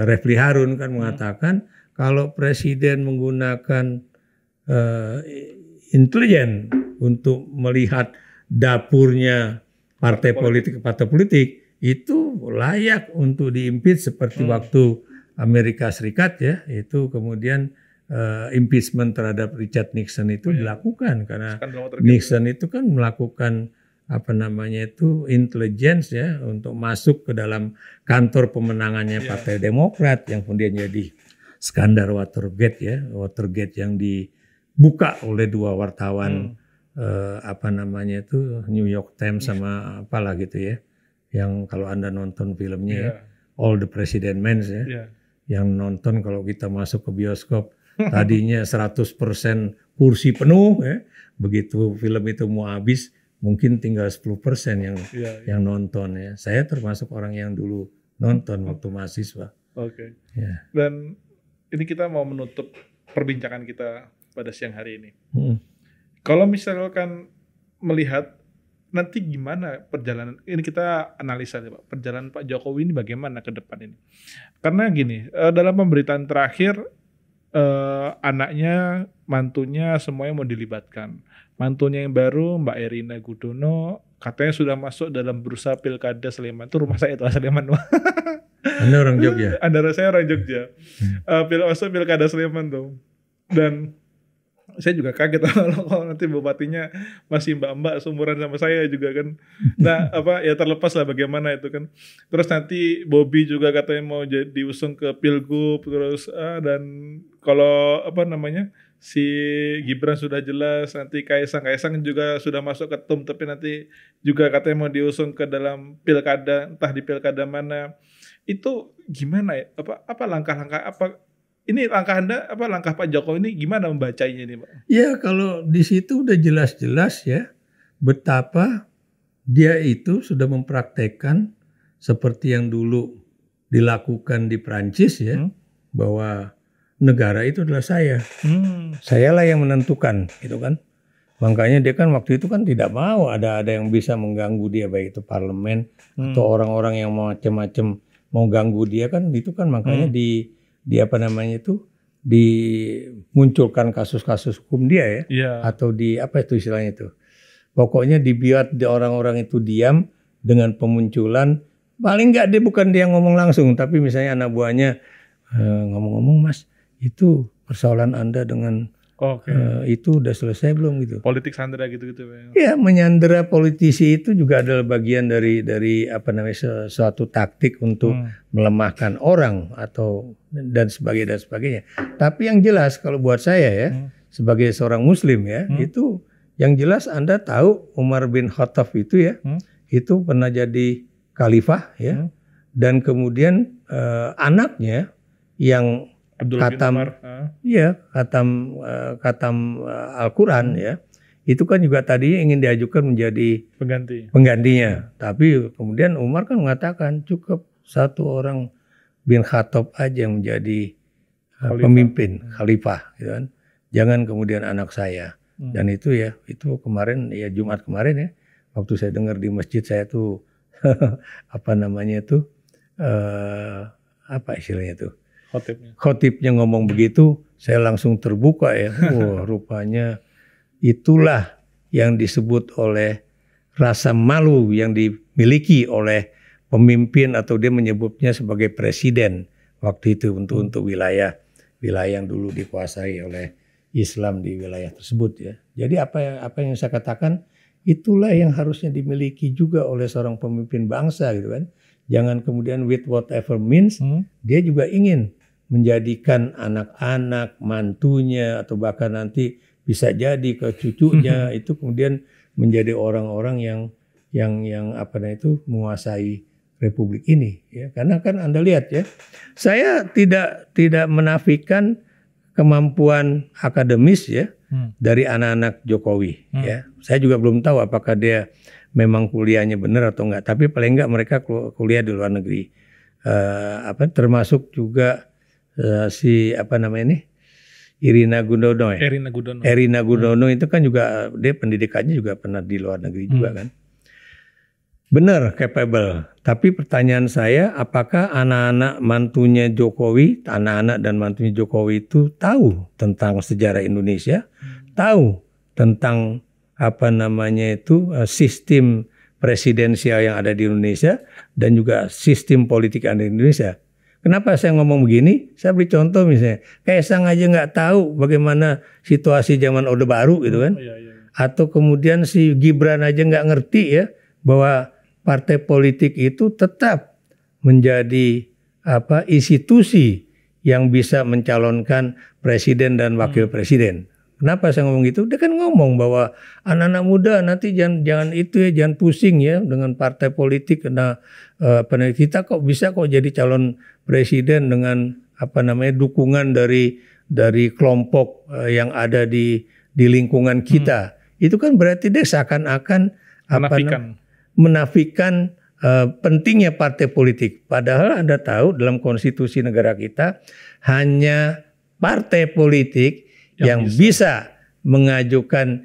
Refli Harun kan mengatakan kalau presiden menggunakan intelijen untuk melihat dapurnya partai politik itu layak untuk diimpeach seperti waktu Amerika Serikat ya, itu kemudian impeachment terhadap Richard Nixon itu dilakukan karena Nixon itu kan melakukan intelligence ya untuk masuk ke dalam kantor pemenangannya Partai Demokrat yang kemudian jadi skandal Watergate ya, Watergate yang dibuka oleh 2 wartawan New York Times sama apalah gitu ya, yang kalau Anda nonton filmnya ya, All the President Men ya, yang nonton kalau kita masuk ke bioskop tadinya 100% kursi penuh ya, begitu film itu mau habis mungkin tinggal 10% yang nonton ya. Saya termasuk orang yang dulu nonton waktu mahasiswa. Ya. Dan ini kita mau menutup perbincangan kita pada siang hari ini. Kalau misalkan melihat nanti gimana perjalanan ini, kita analisa Pak, perjalanan Pak Jokowi ini bagaimana ke depan ini. Karena gini, dalam pemberitaan terakhir anaknya, mantunya semuanya mau dilibatkan. Mantunya yang baru Mbak Erina Gudono katanya sudah masuk dalam bursa pilkada Sleman. Itu rumah saya itu Sleman. Anda orang Jogja? Saya orang Jogja. Masuk pilkada Sleman tuh. Dan saya juga kaget kalau nanti bupatinya masih mbak-mbak seumuran sama saya juga kan. Nah, ya terlepas lah bagaimana itu kan. Terus nanti Bobby juga katanya mau diusung ke Pilgub terus dan kalau si Gibran sudah jelas, nanti Kaisang juga sudah masuk ketum, tapi nanti juga katanya mau diusung ke dalam pilkada, entah di pilkada mana. Itu gimana ya? Apa langkah-langkah ini langkah Anda, langkah Pak Jokowi ini gimana membacanya ini, Pak? Ya, kalau di situ udah jelas-jelas ya betapa dia itu sudah mempraktekkan seperti yang dulu dilakukan di Prancis ya, bahwa negara itu adalah saya. Sayalah yang menentukan, gitu kan. Makanya dia kan waktu itu kan tidak mau ada yang bisa mengganggu dia, baik itu parlemen atau orang-orang yang macam-macam mau ganggu dia kan, itu kan makanya dimunculkan kasus-kasus hukum dia ya, atau istilahnya itu. Pokoknya dibuat orang-orang itu diam dengan pemunculan, paling nggak bukan dia ngomong langsung, tapi misalnya anak buahnya ngomong-ngomong, Mas, itu persoalan Anda dengan itu udah selesai belum gitu. Politik sandera gitu-gitu. Ya, menyandera politisi itu juga adalah bagian dari suatu taktik untuk melemahkan orang atau dan sebagainya. Tapi yang jelas kalau buat saya ya, sebagai seorang Muslim ya, itu yang jelas Anda tahu Umar bin Khattab itu ya, itu pernah jadi khalifah ya, dan kemudian anaknya yang khatam Al-Quran ya, itu kan juga tadinya ingin diajukan menjadi penggantinya. Tapi kemudian Umar kan mengatakan cukup satu orang bin Khattab aja yang menjadi pemimpin khalifah, gitu kan. Jangan kemudian anak saya. Dan itu kemarin ya, Jumat kemarin ya, waktu saya dengar di masjid saya tuh istilahnya tuh, khotibnya ngomong begitu, saya langsung terbuka ya. Rupanya itulah yang disebut oleh rasa malu yang dimiliki oleh pemimpin, atau dia menyebutnya sebagai presiden waktu itu untuk wilayah yang dulu dikuasai oleh Islam di wilayah tersebut ya. Jadi apa yang saya katakan, itulah yang harusnya dimiliki juga oleh seorang pemimpin bangsa, gitu kan. Jangan kemudian with whatever means dia juga ingin menjadikan anak-anak, mantunya, atau bahkan nanti bisa jadi ke cucunya itu kemudian menjadi orang-orang yang menguasai Republik ini ya. Karena kan Anda lihat ya, saya tidak menafikan kemampuan akademis ya dari anak-anak Jokowi ya. Saya juga belum tahu apakah dia memang kuliahnya benar atau enggak, tapi paling enggak mereka kuliah di luar negeri. Termasuk juga Erina Gudono ya. Erina Gudono itu kan juga dia pendidikannya juga pernah di luar negeri juga kan. Benar, capable. Tapi pertanyaan saya, apakah anak-anak dan mantunya Jokowi itu tahu tentang sejarah Indonesia, tahu tentang sistem presidensial yang ada di Indonesia dan juga sistem politik yang ada di Indonesia? Kenapa saya ngomong begini? Saya beri contoh misalnya, Kaisang aja nggak tahu bagaimana situasi zaman Orde Baru gitu kan. Atau kemudian si Gibran aja nggak ngerti ya bahwa partai politik itu tetap menjadi institusi yang bisa mencalonkan presiden dan wakil presiden. Kenapa saya ngomong gitu? Dia kan ngomong bahwa anak-anak muda nanti jangan pusing ya dengan partai politik, karena kita kok bisa jadi calon presiden dengan dukungan dari kelompok yang ada di lingkungan kita. Itu kan berarti dia seakan-akan menafikan pentingnya partai politik. Padahal Anda tahu dalam konstitusi negara kita hanya partai politik yang bisa mengajukan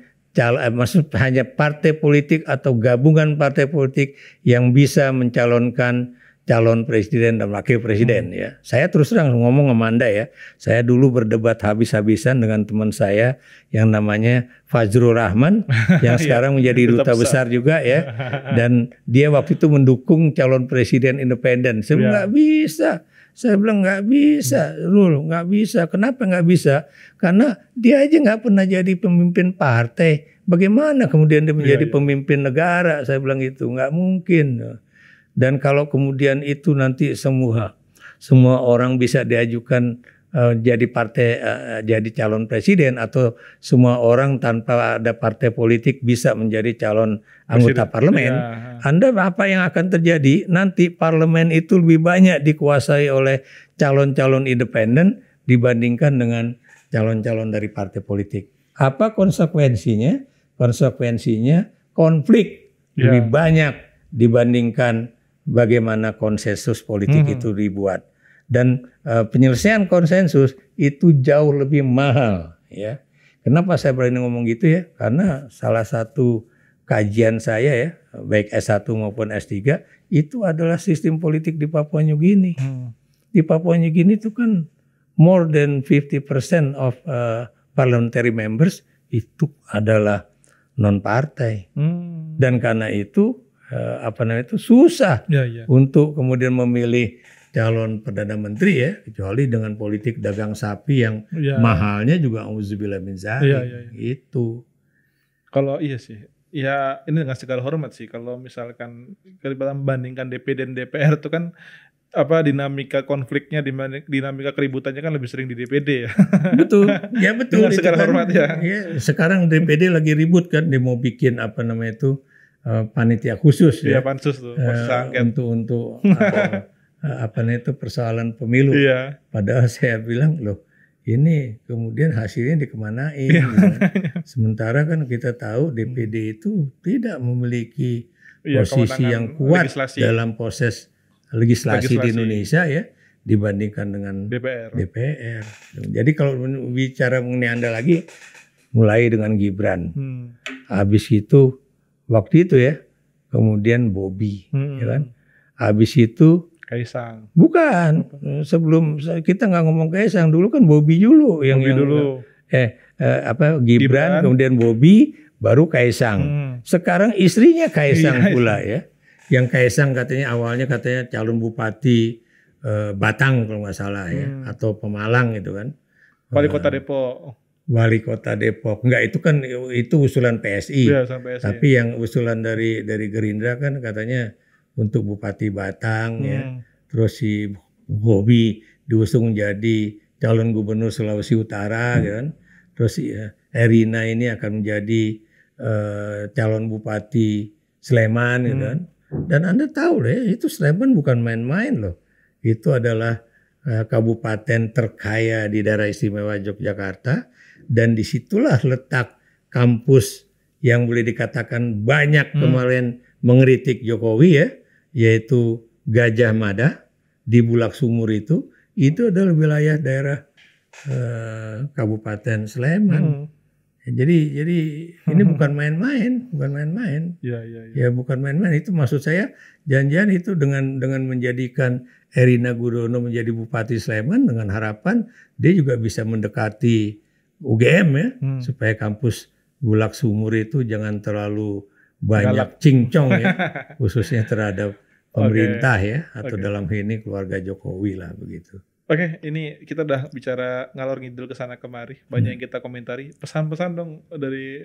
hanya partai politik atau gabungan partai politik yang bisa mencalonkan calon presiden dan wakil presiden ya. Saya terus terang ngomong sama Anda ya. Saya dulu berdebat habis-habisan dengan teman saya yang namanya Fajrul Rahman yang sekarang menjadi duta besar juga ya. Dan dia waktu itu mendukung calon presiden independen. Saya bilang nggak bisa. Saya bilang nggak bisa, Rul, nggak bisa. Kenapa nggak bisa? Karena dia aja nggak pernah jadi pemimpin partai. Bagaimana kemudian dia menjadi pemimpin negara? Saya bilang itu nggak mungkin. Dan kalau kemudian itu nanti semua orang bisa diajukan jadi partai jadi calon presiden atau semua orang tanpa ada partai politik bisa menjadi calon anggota parlemen, Anda apa yang akan terjadi? Nanti parlemen itu lebih banyak dikuasai oleh calon-calon independen dibandingkan dengan calon-calon dari partai politik. Apa konsekuensinya? Konsekuensinya konflik lebih banyak dibandingkan bagaimana konsensus politik itu dibuat. Dan penyelesaian konsensus itu jauh lebih mahal ya. Kenapa saya berani ngomong gitu ya? Karena salah satu kajian saya ya, baik S1 maupun S3 itu adalah sistem politik di Papua New Guinea. Di Papua New Guinea itu kan more than 50% of parliamentary members itu adalah non partai. Dan karena itu susah untuk kemudian memilih calon perdana menteri ya, kecuali dengan politik dagang sapi yang mahalnya juga auzubillah min dzalik. Itu. Kalau iya sih. Ya ini dengan segala hormat sih, kalau misalkan kita membandingkan DPD dan DPR itu kan dinamika konfliknya, dinamika keributannya kan lebih sering di DPD ya. Betul. Ya betul. Dengan segala hormat ya. Sekarang DPD lagi ribut kan, dia mau bikin panitia khusus ya, pansus tuh, untuk persoalan pemilu. Padahal saya bilang loh, ini kemudian hasilnya dikemanain? Gitu kan. Sementara kan kita tahu DPD itu tidak memiliki posisi yang kuat dalam proses legislasi di Indonesia ya, dibandingkan dengan DPR. Jadi kalau bicara mengenai Anda lagi, mulai dengan Gibran, habis itu waktu itu ya, kemudian Bobi, ya kan? Habis itu Kaisang. Bukan, sebelum kita nggak ngomong Kaisang dulu kan Bobi dulu Gibran, kemudian Bobi, baru Kaisang. Sekarang istrinya Kaisang pula ya. Yang Kaisang katanya awalnya calon bupati Batang kalau nggak salah ya, atau Pemalang gitu kan. Wali Kota Depok. Wali Kota Depok. Enggak, itu usulan PSI. Tapi yang usulan dari Gerindra kan katanya untuk Bupati Batang ya. Terus si Bobi diusung jadi calon gubernur Sulawesi Utara kan. Terus Erina ini akan menjadi calon Bupati Sleman gitu kan. Dan Anda tahu ya, itu Sleman bukan main-main loh. Itu adalah kabupaten terkaya di daerah istimewa Yogyakarta. Dan disitulah letak kampus yang boleh dikatakan banyak kemarin mengkritik Jokowi ya, yaitu Gajah Mada di Bulak Sumur itu adalah wilayah daerah Kabupaten Sleman. Jadi ini bukan main-main, Ya bukan main-main. Itu maksud saya, jangan-jangan itu dengan menjadikan Erina Gudono menjadi Bupati Sleman dengan harapan dia juga bisa mendekati UGM ya, supaya kampus Bulak Sumur itu jangan terlalu banyak cincong ya, khususnya terhadap pemerintah ya, atau dalam ini keluarga Jokowi lah begitu. Oke, ini kita udah bicara ngalor ngidul ke sana kemari, banyak yang kita komentari. Pesan-pesan dong dari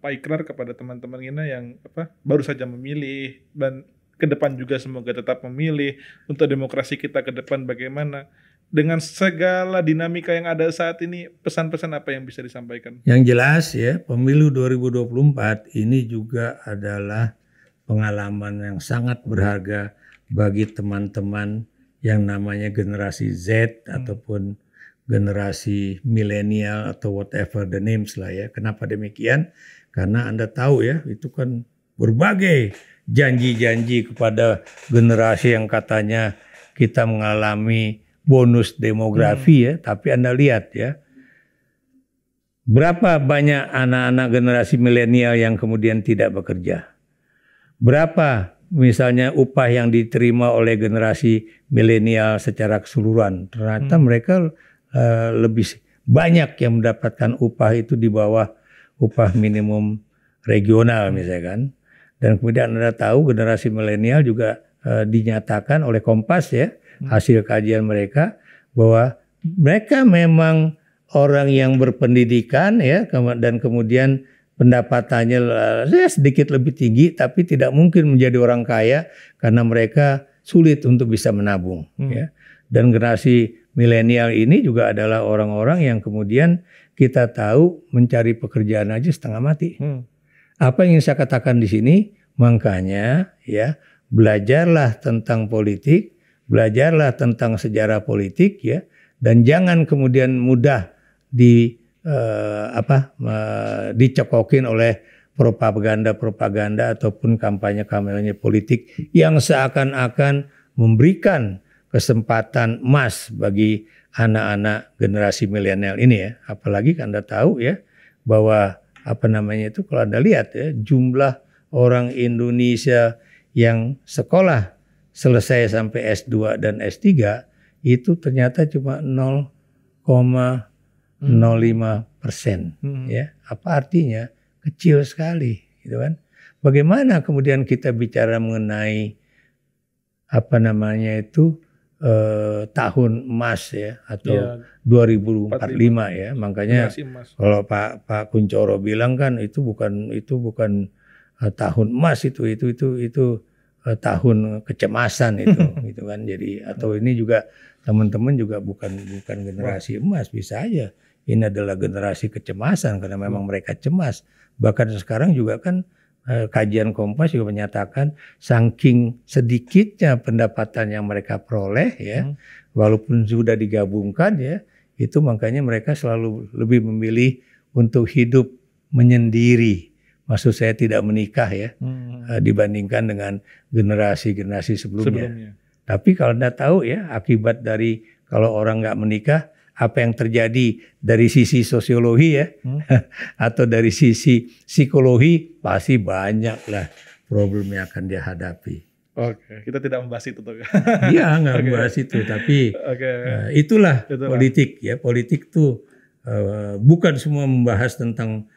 Pak Ikrar kepada teman-teman kita yang baru saja memilih, dan ke depan juga semoga tetap memilih, untuk demokrasi kita ke depan bagaimana. Dengan segala dinamika yang ada saat ini, pesan-pesan apa yang bisa disampaikan? Yang jelas ya, pemilu 2024 ini juga adalah pengalaman yang sangat berharga bagi teman-teman yang namanya generasi Z ataupun generasi milenial atau whatever the names lah ya. Kenapa demikian? Karena Anda tahu ya, itu kan berbagai janji-janji kepada generasi yang katanya kita mengalami bonus demografi ya, tapi Anda lihat ya, berapa banyak anak-anak generasi milenial yang kemudian tidak bekerja, berapa misalnya upah yang diterima oleh generasi milenial secara keseluruhan, ternyata mereka lebih banyak yang mendapatkan upah itu di bawah upah minimum regional misalnya kan. Dan kemudian Anda tahu generasi milenial juga dinyatakan oleh Kompas ya, hasil kajian mereka bahwa mereka memang orang yang berpendidikan ya, dan kemudian pendapatannya sedikit lebih tinggi, tapi tidak mungkin menjadi orang kaya karena mereka sulit untuk bisa menabung ya. Dan generasi milenial ini juga adalah orang-orang yang kemudian kita tahu mencari pekerjaan aja setengah mati. Apa yang ingin saya katakan di sini, makanya ya belajarlah tentang politik, belajarlah tentang sejarah politik ya, dan jangan kemudian mudah dicekokin oleh propaganda ataupun kampanye politik yang seakan-akan memberikan kesempatan emas bagi anak-anak generasi milenial ini ya. Apalagi Anda tahu ya bahwa kalau Anda lihat ya, jumlah orang Indonesia yang sekolah selesai sampai S2 dan S3 itu ternyata cuma 0,05%. Ya. Apa artinya? Kecil sekali, gitu kan? Bagaimana kemudian kita bicara mengenai tahun emas ya, atau 2045 ya. Makanya kalau Pak Kunchoro bilang kan itu bukan tahun emas, itu tahun kecemasan itu gitu kan. Jadi atau ini juga teman-teman juga bukan generasi emas, bisa aja ini adalah generasi kecemasan karena memang mereka cemas. Bahkan sekarang juga kan kajian Kompas juga menyatakan saking sedikitnya pendapatan yang mereka peroleh ya, walaupun sudah digabungkan ya, itu makanya mereka selalu lebih memilih untuk hidup menyendiri. Maksud saya tidak menikah ya, dibandingkan dengan generasi-generasi sebelumnya. Tapi kalau Anda tahu ya, akibat dari kalau orang nggak menikah, apa yang terjadi dari sisi sosiologi ya, atau dari sisi psikologi, pasti banyak lah problem yang akan dia hadapi. Oke, kita tidak membahas itu tuh. Iya, nggak membahas itu, tapi itulah politik ya. Politik tuh bukan semua membahas tentang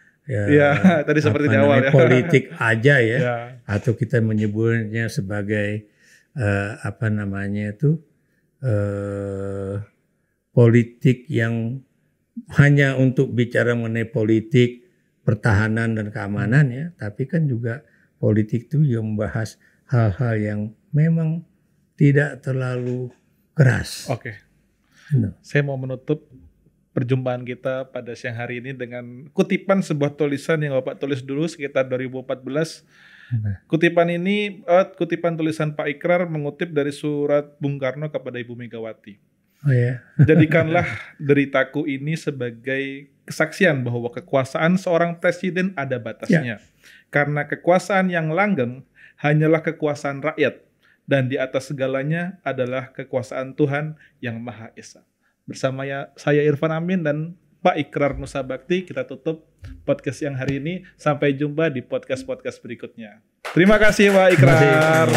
tadi seperti di awal ya. Politik aja ya, atau kita menyebutnya sebagai politik yang hanya untuk bicara mengenai politik pertahanan dan keamanan ya, tapi kan juga politik itu yang membahas hal-hal yang memang tidak terlalu keras. Oke. Saya mau menutup perjumpaan kita pada siang hari ini dengan kutipan sebuah tulisan yang Bapak tulis dulu sekitar 2014. Kutipan ini kutipan tulisan Pak Ikrar mengutip dari surat Bung Karno kepada Ibu Megawati. Oh ya. Jadikanlah deritaku ini sebagai kesaksian bahwa kekuasaan seorang presiden ada batasnya. Karena kekuasaan yang langgeng hanyalah kekuasaan rakyat, dan di atas segalanya adalah kekuasaan Tuhan yang Maha Esa. Bersama saya Irfan Amin dan Pak Ikrar Nusa Bakti, kita tutup podcast yang hari ini. Sampai jumpa di podcast-podcast berikutnya. Terima kasih Pak Ikrar.